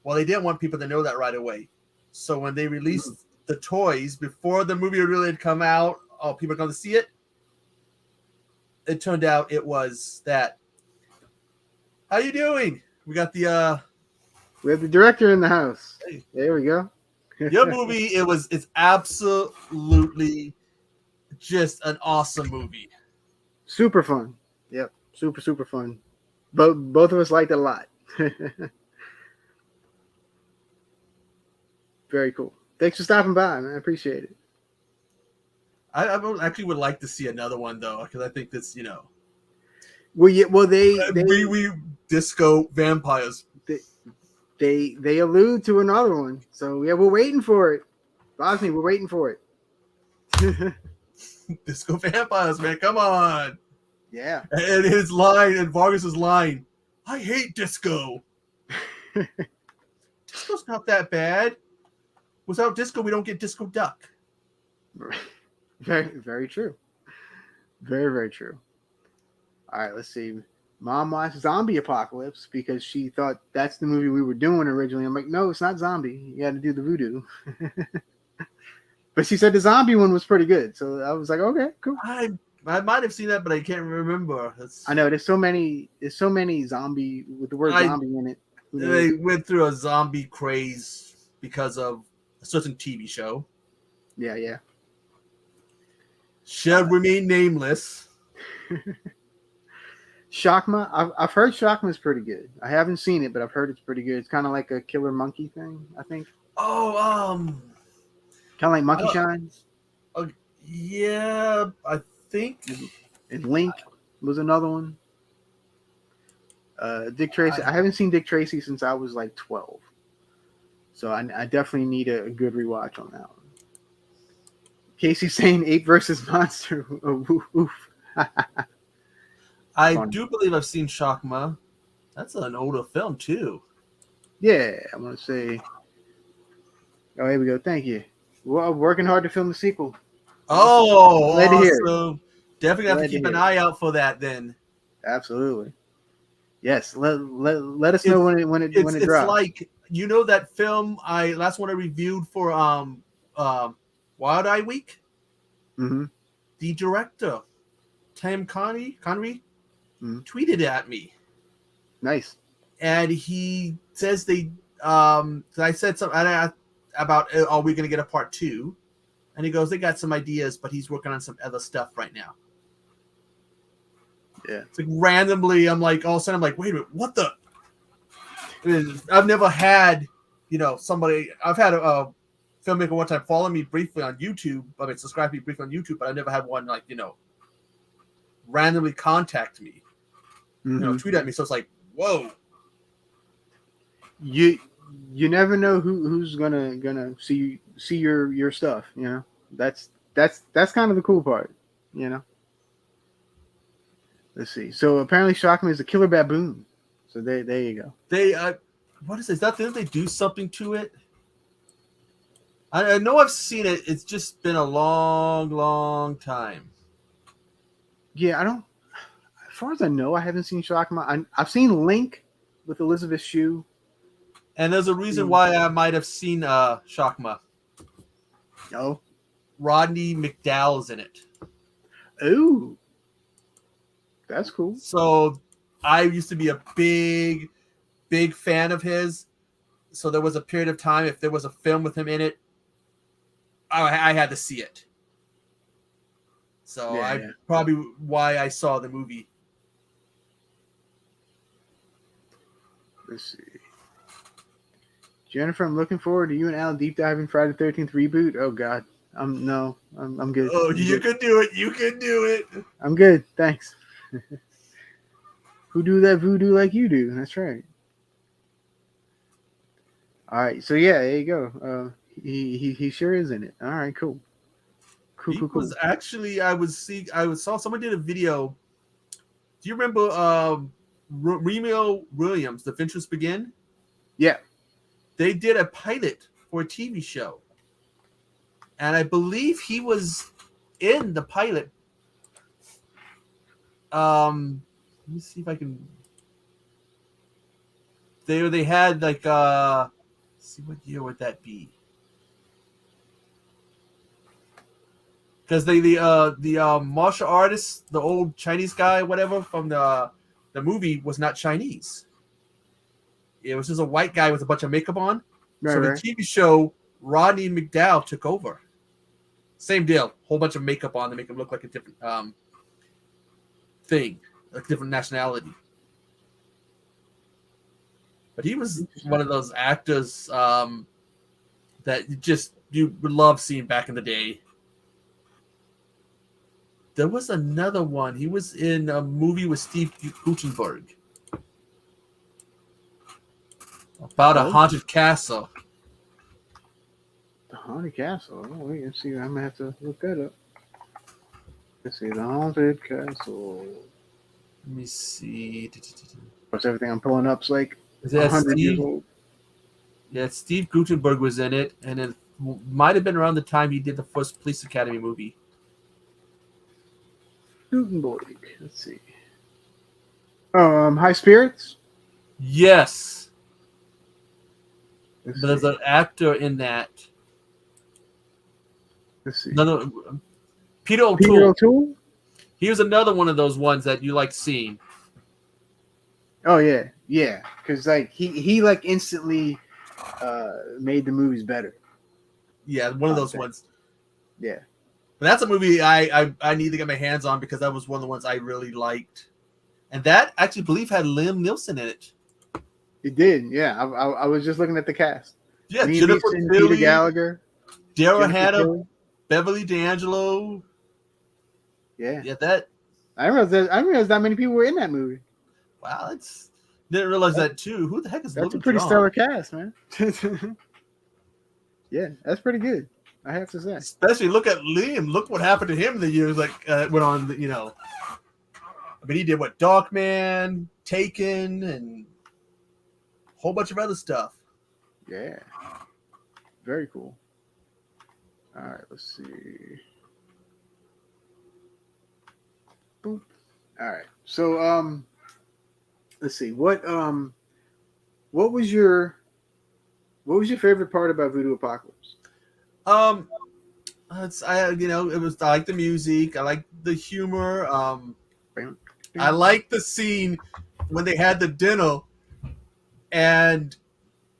Well, they didn't want people to know that right away, so when they released the toys before the movie really had come out, people are going to see it. It turned out it was that. How you doing? We got the We have the director in the house. Hey. There we go. your movie. It's absolutely just an awesome movie. Super fun. Yep. Super fun. Both of us liked it a lot. Very cool. Thanks for stopping by, man. I appreciate it. I actually would like to see another one though, because I think that's Well, yeah. Well, we disco vampires. they allude to another one. So yeah, we're waiting for it. Bosnia, we're waiting for it. Disco vampires, man, come on. Yeah. And his line, and Vargas's line, I hate disco. Disco's not that bad. Without disco, we don't get disco duck. Very true. Very true. All right, let's see. Mom watched Zombie Apocalypse because she thought that's the movie we were doing originally. I'm like, no, it's not zombie. You got to do the voodoo. But she said the zombie one was pretty good, so I was like, okay, cool. I might have seen that, but I can't remember. I know there's so many zombie with the word zombie in it. They went through a zombie craze because of a certain TV show. Yeah. Shall remain nameless. Shockma, I've heard Shockma is pretty good. I haven't seen it, but I've heard it's pretty good. It's kind of like a killer monkey thing, I think. Oh, kind of like Monkey Shines. Yeah, I think. And Link was another one. Dick Tracy. I haven't seen Dick Tracy since I was like 12, so I definitely need a good rewatch on that one. Casey's saying Ape versus Monster. Oof. I do believe I've seen Shockma. That's an older film too. Yeah, I want to say. Oh, here we go. Thank you. Well, working hard to film the sequel. Oh, glad to hear it. So definitely have to keep an eye out for that then. Absolutely. Yes. Let us know when it drops. It's like that film last one I reviewed for Wild Eye Week. Mm-hmm. The director Tim Connery tweeted at me. Nice. And he says I said something about are we going to get a part 2? And he goes, they got some ideas, but he's working on some other stuff right now. Yeah. It's like randomly, I'm like, all of a sudden, I'm like, wait a minute, what the? I've never had, somebody. I've had a filmmaker one time follow me briefly on YouTube. I mean, subscribe to me briefly on YouTube, but I never had one randomly contact me, tweet at me. So it's like, whoa. You never know who's gonna see your stuff. That's kind of the cool part. Let's see. So apparently Shockman is a killer baboon. So there you go. They what is it? Is that they do something to it? I know I've seen it. It's just been a long time. Yeah, I don't. As far as I know, I haven't seen Shockman. I've seen Link with Elizabeth Shue. And there's a reason why I might have seen Shockma. Oh. Rodney McDowell's in it. Ooh. That's cool. So I used to be a big fan of his. So there was a period of time, if there was a film with him in it, I had to see it. So probably why I saw the movie. Let's see. Jennifer, I'm looking forward to you and Al deep diving Friday the 13th reboot. Oh God, I'm good. Oh, you can do it. You can do it. I'm good. Thanks. Who do that voodoo like you do? That's right. All right. So yeah, there you go. He sure is in it. All right. Cool. Cool. Was actually I saw someone did a video. Do you remember Remo Williams, The Ventures Begin. Yeah. They did a pilot for a TV show, and I believe he was in the pilot. Let me see if I can. They had like let's see, what year would that be? Because the martial artist, the old Chinese guy, whatever from the movie was not Chinese. It was just a white guy with a bunch of makeup on. Right, So the right. TV show, Rodney McDowell took over. Same deal, whole bunch of makeup on to make him look like a different thing, a different nationality. But he was one of those actors that you would love seeing back in the day. There was another one. He was in a movie with Steve Guttenberg about a haunted castle. The Haunted Castle. Oh, wait, let's see. I'm gonna have to look that up. Let's see. The Haunted Castle. Let me see. What's everything I'm pulling up's like Is that 100 years Steve? old? Yeah, Steve Guttenberg was in it, and it might have been around the time he did the first Police Academy movie. Gutenberg. Let's see. Oh, High Spirits. Yes, Let's but there's see. an actor in that. Let's see. Another Peter O'Toole. Peter O'Toole. He was another one of those ones that you like seeing. Oh yeah, yeah. Because like he like instantly made the movies better. Yeah, one of those ones. Yeah. But that's a movie I need to get my hands on because that was one of the ones I really liked. And that I actually believe had Liam Neeson in it. It did, yeah. I was just looking at the cast. Yeah, Liam Jennifer Neeson, Tilly, Peter Gallagher, Daryl Jennifer Hannah, Tilly. Beverly D'Angelo. Yeah. Yeah, that. I didn't realize that many people were in that movie. Wow, didn't realize that too. Who the heck is That's Little a pretty John? stellar cast, man. Yeah, that's pretty good. I have to say. Especially look at Liam. Look what happened to him in the years went on. You know, I mean, he did what Darkman, Taken, and a whole bunch of other stuff. Yeah. Very cool. All right, let's see. Boop. All right. So let's see. What was your favorite part about Voodoo Apocalypse? I like the music. I like the humor. I like the scene when they had the dinner, and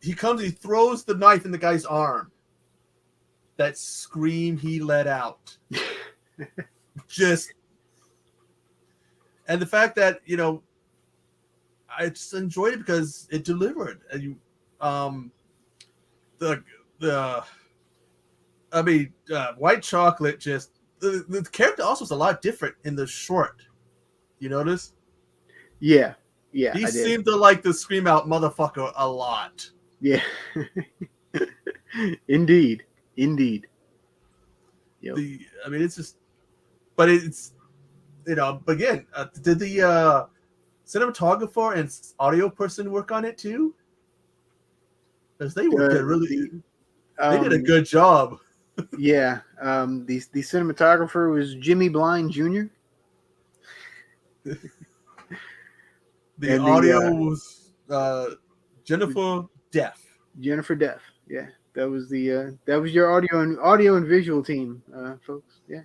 he throws the knife in the guy's arm. That scream he let out, and the fact that I just enjoyed it because it delivered. And White Chocolate the character also was a lot different in the short. You notice? Yeah, He I did. seemed to like to scream out "motherfucker" a lot. Yeah. Indeed. Yep. It's just, but it's but again, did the cinematographer and audio person work on it too? Because they did a good job. Yeah. The cinematographer was Jimmy Blind Jr. The audio was Jennifer Deff. Jennifer Deff. Yeah. That was your audio and visual team, folks. Yeah.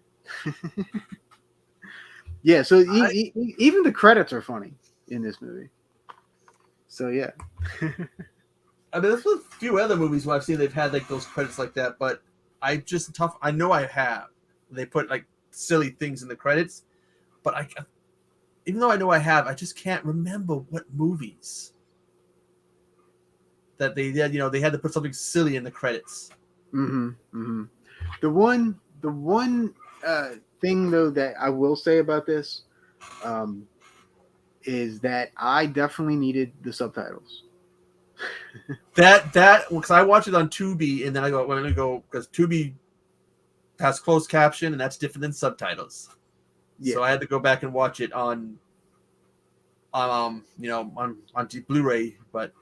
Yeah, so even the credits are funny in this movie. So yeah. I mean, there's a few other movies where I've seen they've had like those credits like that, but I know I have. They put like silly things in the credits, but even though I know I have, I just can't remember what movies that they did. They had to put something silly in the credits. The one thing though that I will say about this is that I definitely needed the subtitles. that because I watch it on Tubi, and then I go because Tubi has closed caption, and that's different than subtitles. Yeah. So I had to go back and watch it on on Blu-ray, but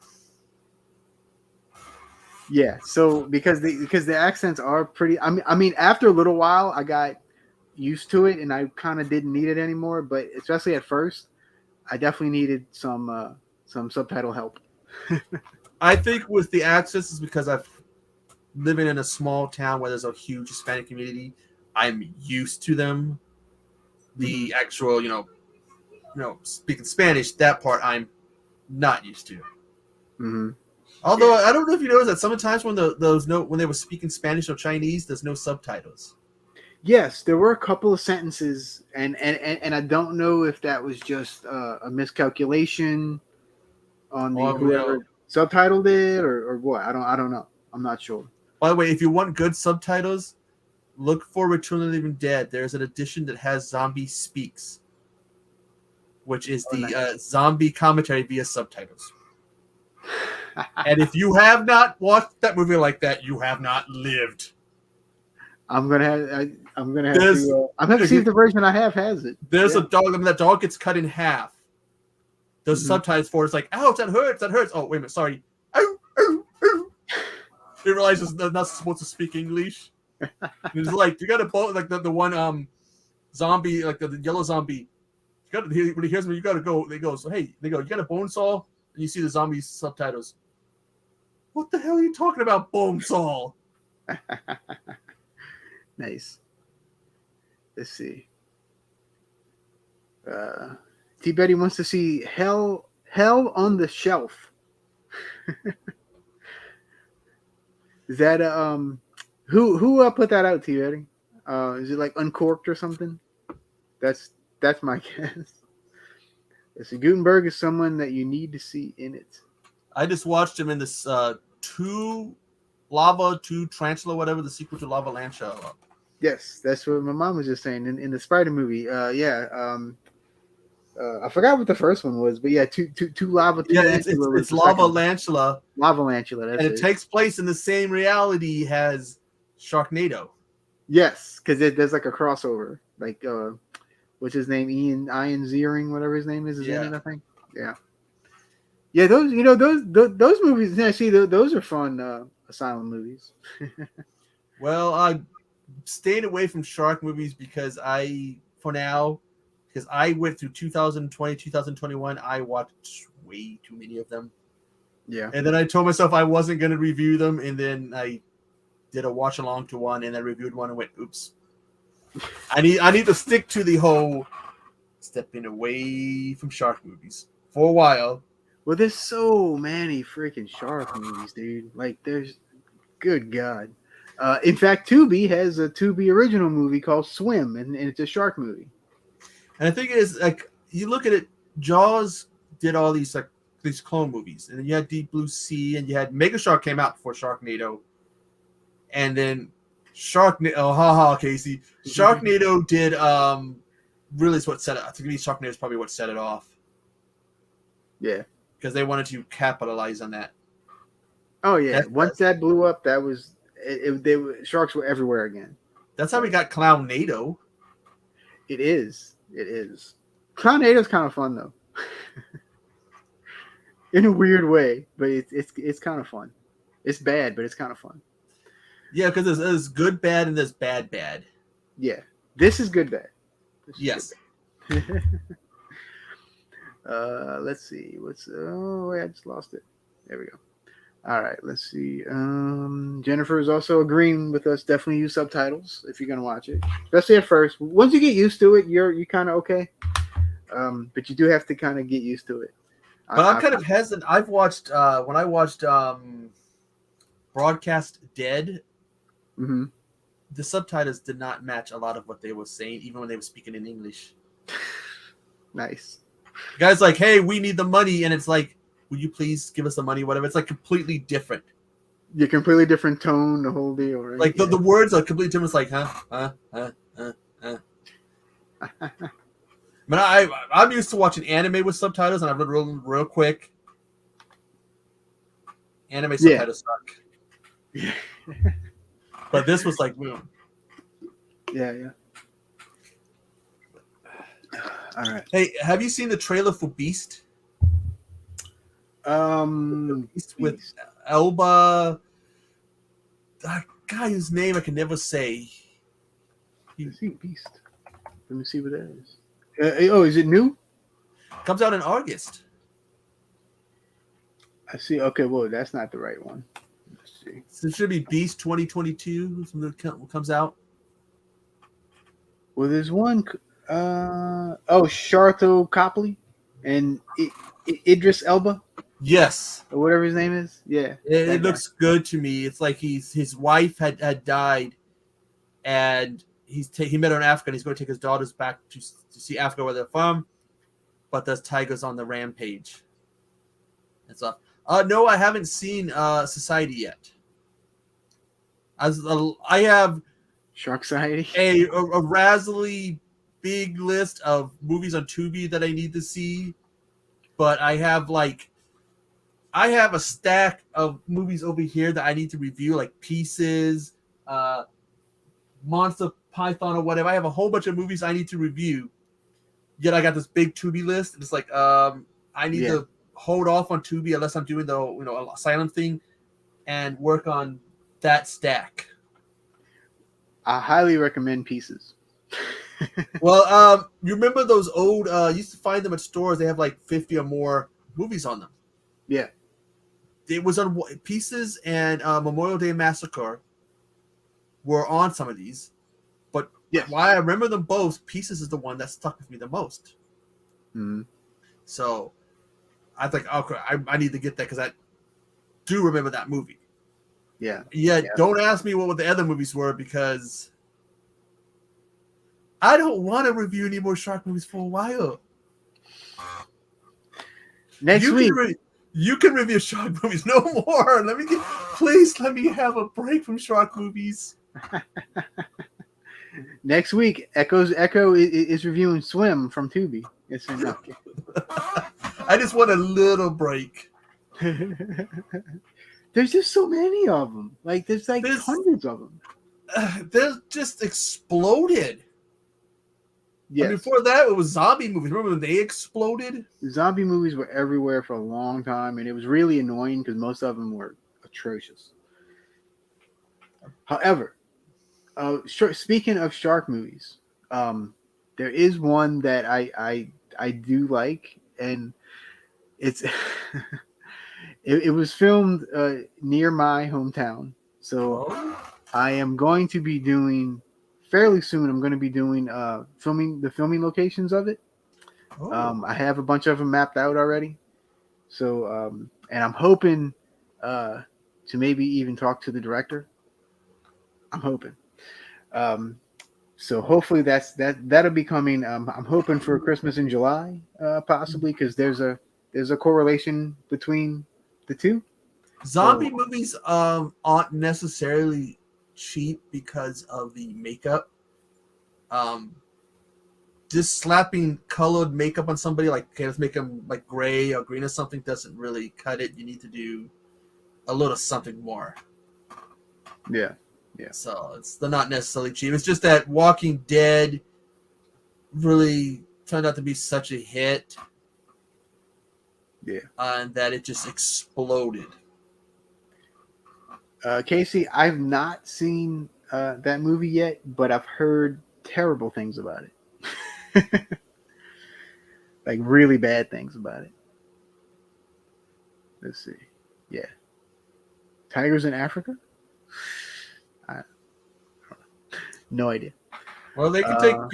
Yeah, so because the accents are pretty. I mean, after a little while, I got used to it, and I kind of didn't need it anymore. But especially at first, I definitely needed some subtitle help. I think with the accents is because I've living in a small town where there's a huge Hispanic community. I'm used to them. The actual, speaking Spanish, that part I'm not used to. Mm-hmm. Although I don't know if you noticed that sometimes when when they were speaking Spanish or Chinese, there's no subtitles. Yes, there were a couple of sentences, and I don't know if that was just a miscalculation on the Or, whoever subtitled it or what. I don't know. I'm not sure. By the way, if you want good subtitles, look for Return of the Living Dead. There's an edition that has Zombie Speaks, which is the zombie commentary via subtitles. And if you have not watched that movie like that, you have not lived. I'm gonna have to see if the version I have has it. There's a dog. I mean, that dog gets cut in half. There's subtitles for it's like, ouch, that hurts, that hurts. Oh, wait a minute, sorry. Ow, ow, ow. He realizes they're not supposed to speak English. It's like you got to both like the one zombie, like the yellow zombie. When he hears me, you got to go. They go, you got a bone saw, and you see the zombie subtitles. What the hell are you talking about, bone saw? Nice. Let's see. T. Betty wants to see Hell on the Shelf. Is that who put that out, T. Betty? Is it like Uncorked or something? That's my guess. Let's see. Gutenberg is someone that you need to see in it. I just watched him in this Two Tarantula, whatever, the sequel to Lava Land show. Yes, that's what my mom was just saying in the Spider movie. I forgot what the first one was, but yeah, two lava. It's Lava Lantula. Lava Lantula, and it takes place in the same reality as Sharknado. Yes, because there's like a crossover. Like, what's his name? Ian Ziering, whatever his name is in it. I think. Yeah. Yeah, those those movies. Actually, those are fun asylum movies. Well, I'm staying away from shark movies because I went through 2020, 2021. I watched way too many of them. Yeah. And then I told myself I wasn't going to review them. And then I did a watch along to one and I reviewed one and went, oops. I need to stick to the whole stepping away from shark movies for a while. Well, there's so many freaking shark movies, dude. Like, there's, good God. In fact, Tubi has a Tubi original movie called Swim, and it's a shark movie. And the thing is, like, you look at it, Jaws did all these clone movies, and then you had Deep Blue Sea, and you had Mega Shark came out before Sharknado, and then Sharknado. Casey, Sharknado did really is what set it. I think Sharknado is probably what set it off. Yeah, because they wanted to capitalize on that. Oh yeah, once that blew up, that was sharks were everywhere again. That's how we got Clownado. It is. Clownado's kind of fun though, in a weird way, but it's kind of fun. It's bad, but it's kind of fun. Yeah, because there's good bad and there's bad bad. Yeah, this is good bad. Yes. Good bad. Let's see. I just lost it. There we go. All right, let's see. Jennifer is also agreeing with us. Definitely use subtitles if you're gonna watch it, especially at first. Once you get used to it, you're kind of okay. But you do have to kind of get used to it. But I'm kind of hesitant. I've watched when I watched Broadcast Dead. Mm-hmm. The subtitles did not match a lot of what they were saying, even when they were speaking in English. Nice. The guy's like, "Hey, we need the money," and it's like, "Would you please give us the money?" Whatever. It's like completely different. Yeah, completely different tone, the whole deal, right? Like the words are completely different. It's like, huh. But I'm used to watching anime with subtitles, and I've read real quick. Anime subtitles suck. Yeah. But this was like, boom. Yeah. All right. Hey, have you seen the trailer for Beast? With Beast. Elba. That guy whose name I can never say. Let's see, Beast. Let me see what that is. Oh, is it new? Comes out in August. I see. Okay, well, that's not the right one. Let's see. So it should be Beast 2022. Something that comes out. Well, there's one. Sharto Copley and Idris Elba, Yes. or whatever his name is. Yeah, It that guy. looks good to me. It's like his wife had died, and he met her in Africa, and he's going to take his daughters back to see Africa where they're from, but there's tigers on the rampage and stuff. No, I haven't seen Society yet. I have Shark Society. a razzly big list of movies on Tubi that I need to see, but I have a stack of movies over here that I need to review, like Pieces, Monster Python, or whatever. I have a whole bunch of movies I need to review. Yet I got this big Tubi list, and it's like I need to hold off on Tubi unless I'm doing the Asylum thing, and work on that stack. I highly recommend Pieces. Well, you remember those old? You used to find them at stores. They have like 50 or more movies on them. Yeah. It was on Pieces and Memorial Day Massacre were on some of these, but why I remember them both, Pieces is the one that stuck with me the most. Mm-hmm. So I think, okay, I need to get that because I do remember that movie. Yeah. Don't ask me what the other movies were because I don't want to review any more shark movies for a while. Next week. You can review shark movies no more. Please let me have a break from shark movies. Next week, Echo is reviewing Swim from Tubi. It's enough. I just want a little break. There's just so many of them. Like there's hundreds of them. They're just exploded. Yes. And before that, it was zombie movies. Remember when they exploded? Zombie movies were everywhere for a long time, and it was really annoying because most of them were atrocious. However, speaking of shark movies, there is one that I do like, and it's it was filmed near my hometown, so I am going to be doing fairly soon. I'm going to be doing filming locations of it. I have a bunch of them mapped out already, so and I'm hoping to maybe even talk to the director. I'm hoping. So hopefully that'll be coming. I'm hoping for Christmas in July, possibly, because there's a correlation between the two. Zombie movies aren't necessarily cheap because of the makeup. Just slapping colored makeup on somebody, like, okay, let's make them like gray or green or something, doesn't really cut it. You need to do a little something more. Yeah. So they're not necessarily cheap. It's just that Walking Dead really turned out to be such a hit. Yeah. And that it just exploded. Casey, I've not seen that movie yet, but I've heard terrible things about it. Like really bad things about it. Let's see. Yeah. Tigers in Africa? No idea. Well, they can take, I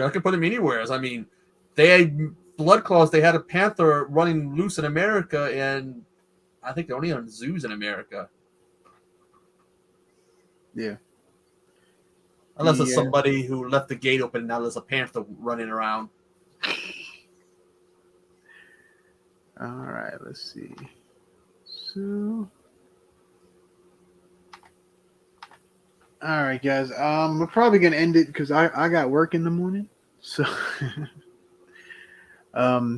can put them anywhere. I mean, they had blood claws. They had a panther running loose in America, and I think they're only on zoos in America. Yeah. Unless it's somebody who left the gate open and now there's a panther running around. All right, let's see. So, all right, guys. We're probably gonna end it because I got work in the morning. So,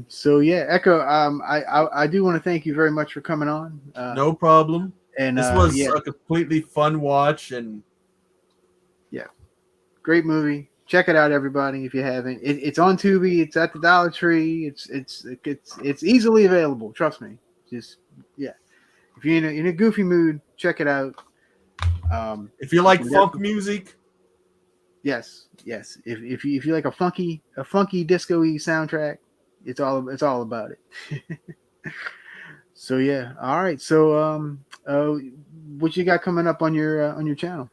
so yeah, Echo. I do want to thank you very much for coming on. No problem. And this was a completely fun watch, and great movie. check it out, everybody. If you haven't, it's on Tubi. It's at the Dollar Tree. It's easily available. Trust me. Just yeah. If you're in a goofy mood, check it out. If you like funk music, yes. If you like a funky disco-y soundtrack, it's all about it. So yeah, all right. So what you got coming up on your channel?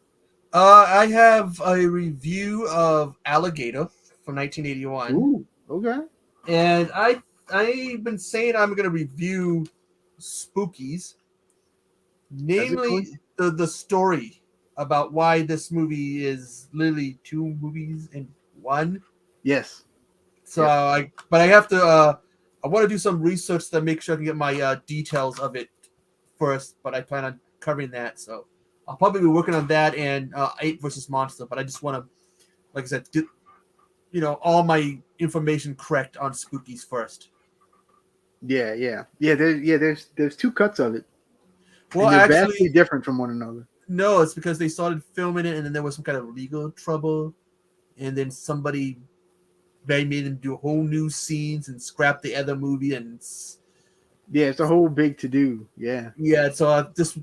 I have a review of Alligator from 1981. Ooh, okay. And I've been saying I'm going to review Spookies, namely the story about why this movie is literally two movies in one. Yes. So I have to I want to do some research to make sure I can get my details of it first, but I plan on covering that. So I'll probably be working on that and Ape versus Monster, but I just want to, like I said, get all my information correct on Spookies first. Yeah. There's two cuts of it. Well, and they're actually, vastly different from one another. No, it's because they started filming it, and then there was some kind of legal trouble, and then they made them do whole new scenes and scrap the other movie, and it's a whole big to do. Yeah. So I just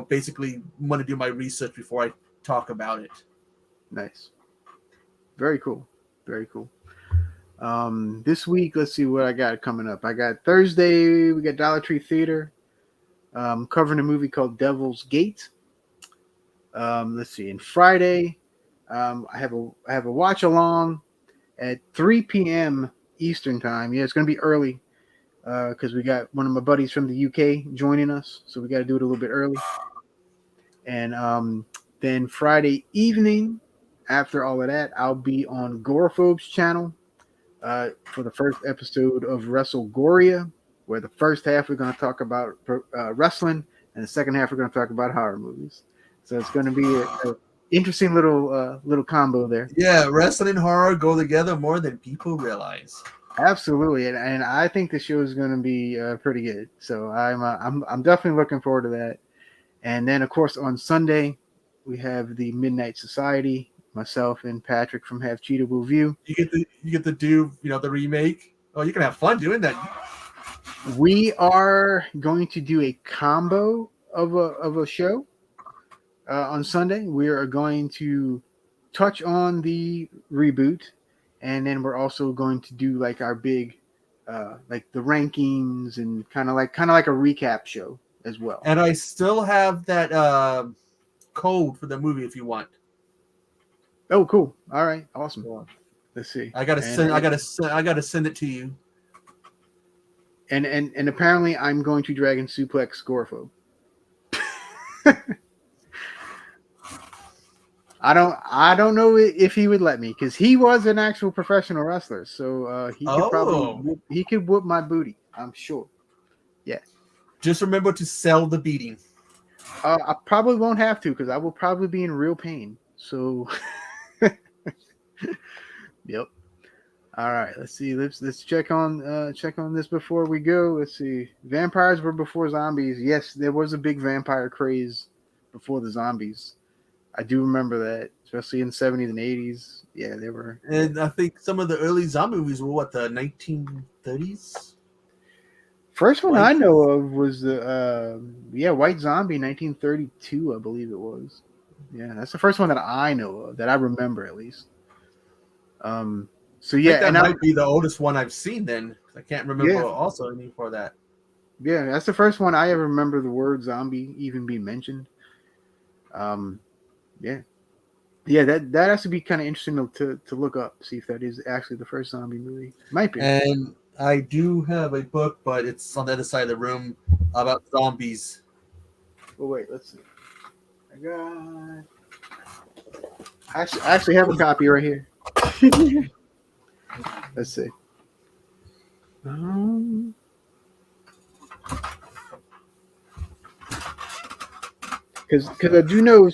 basically want to do my research before I talk about it. Nice. Very cool. This week, let's see what I got coming up. I got Thursday, we got Dollar Tree Theater, covering a movie called Devil's Gate. Let's see. And Friday, I have a watch along at 3 p.m. Eastern time. Yeah, it's going to be early because we got one of my buddies from the UK joining us, so we got to do it a little bit early. And then Friday evening, after all of that, I'll be on Gorophobe's channel for the first episode of WrestleGoria, where the first half we're going to talk about wrestling, and the second half we're going to talk about horror movies. So it's going to be a interesting little combo there. Yeah, wrestling and horror go together more than people realize. Absolutely, and I think the show is going to be pretty good. So I'm definitely looking forward to that. And then of course on Sunday we have the Midnight Society. Myself and Patrick from Half Cheetah will view. You get to do the remake. Oh, you can have fun doing that. We are going to do a combo of a show on Sunday. We are going to touch on the reboot, and then we're also going to do like our big like the rankings and kind of like a recap show as well. And I still have that code for the movie if you want. Oh, cool! All right, awesome. Let's see. I gotta send it to you. And apparently, I'm going to Dragon Suplex Gorophobe. I don't know if he would let me because he was an actual professional wrestler, so he could whoop my booty. I'm sure. Yeah. Just remember to sell the beating. I probably won't have to because I will probably be in real pain. So. Yep. All right. Let's see. Let's check on this before we go. Let's see. Vampires were before zombies. Yes, there was a big vampire craze before the zombies. I do remember that, especially in the 70s and 80s. Yeah, they were. And I think some of the early zombie movies were what, the 1930s? First one I know of was the White Zombie, 1932, I believe it was. Yeah, that's the first one that I know of, that I remember at least. So yeah, that might be the oldest one I've seen. Then I can't remember also any before that. Yeah, that's the first one I ever remember the word zombie even being mentioned. That has to be kind of interesting to look up, see if that is actually the first zombie movie. Might be. And I do have a book, but it's on the other side of the room about zombies. Well, wait, let's see. I actually have a copy right here. Let's see. Because I do know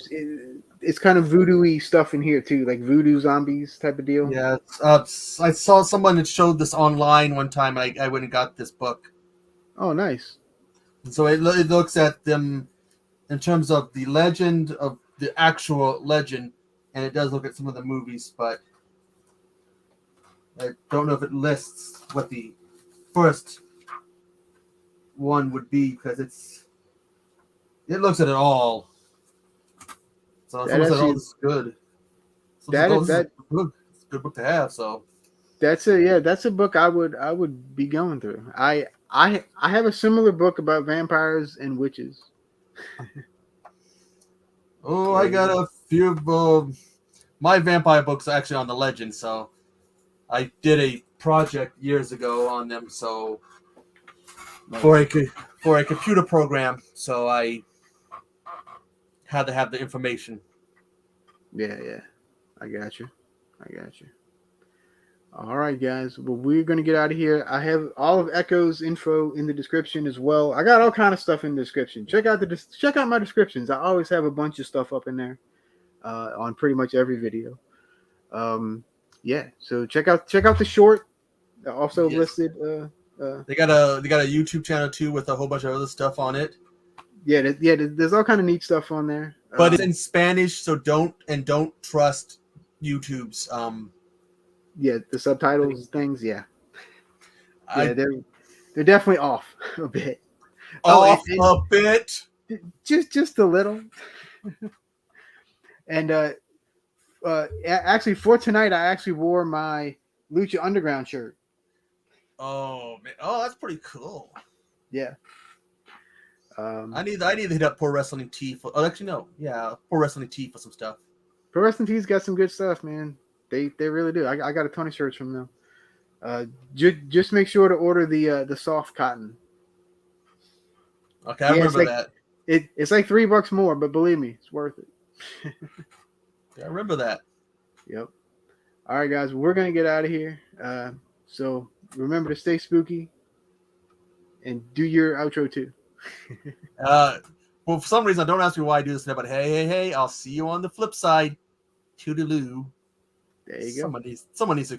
it's kind of voodoo-y stuff in here too, like voodoo zombies type of deal. Yeah, I saw someone that showed this online one time. I went and got this book. Oh, nice. And so it looks at them in terms of the legend of the actual legend, and it does look at some of the movies, but I don't know if it lists what the first one would be because it looks at it all. So That someone said, "Oh, actually this is good." So that "Oh, this is a that good book. It's a good book to have." So that's a book I would be going through. I have a similar book about vampires and witches. I got Yeah. a few. My vampire books are actually on the Legend, so I did a project years ago on them. So for a computer program, so I had to have the information. Yeah. I got you. I got you. All right, guys. Well, we're gonna get out of here. I have all of Echo's info in the description as well. I got all kind of stuff in the description. Check out my descriptions. I always have a bunch of stuff up in there on pretty much every video. Yeah. So check out the short. Also Yes, listed. they got a YouTube channel too with a whole bunch of other stuff on it. Yeah. There's all kind of neat stuff on there. But it's in Spanish, so don't trust YouTube's. Yeah, the subtitles things. Yeah. I They're definitely off a bit. off a bit. Just a little. And actually for tonight, I actually wore my Lucha Underground shirt. Oh man! Oh, that's pretty cool. Yeah. I need to hit up Pro Wrestling Tee for. Oh, actually no, yeah, Pro Wrestling Tee for some stuff. Pro Wrestling Tees got some good stuff, man. They really do. I got a ton of shirts from them. Just make sure to order the soft cotton. Okay, I remember that. It's like $3 more, but believe me, it's worth it. I remember that. Yep. All right, guys, we're gonna get out of here. So remember to stay spooky and do your outro too. Well, for some reason, don't ask me why I do this now, but hey, I'll see you on the flip side. Toodaloo. There you go. Someone needs to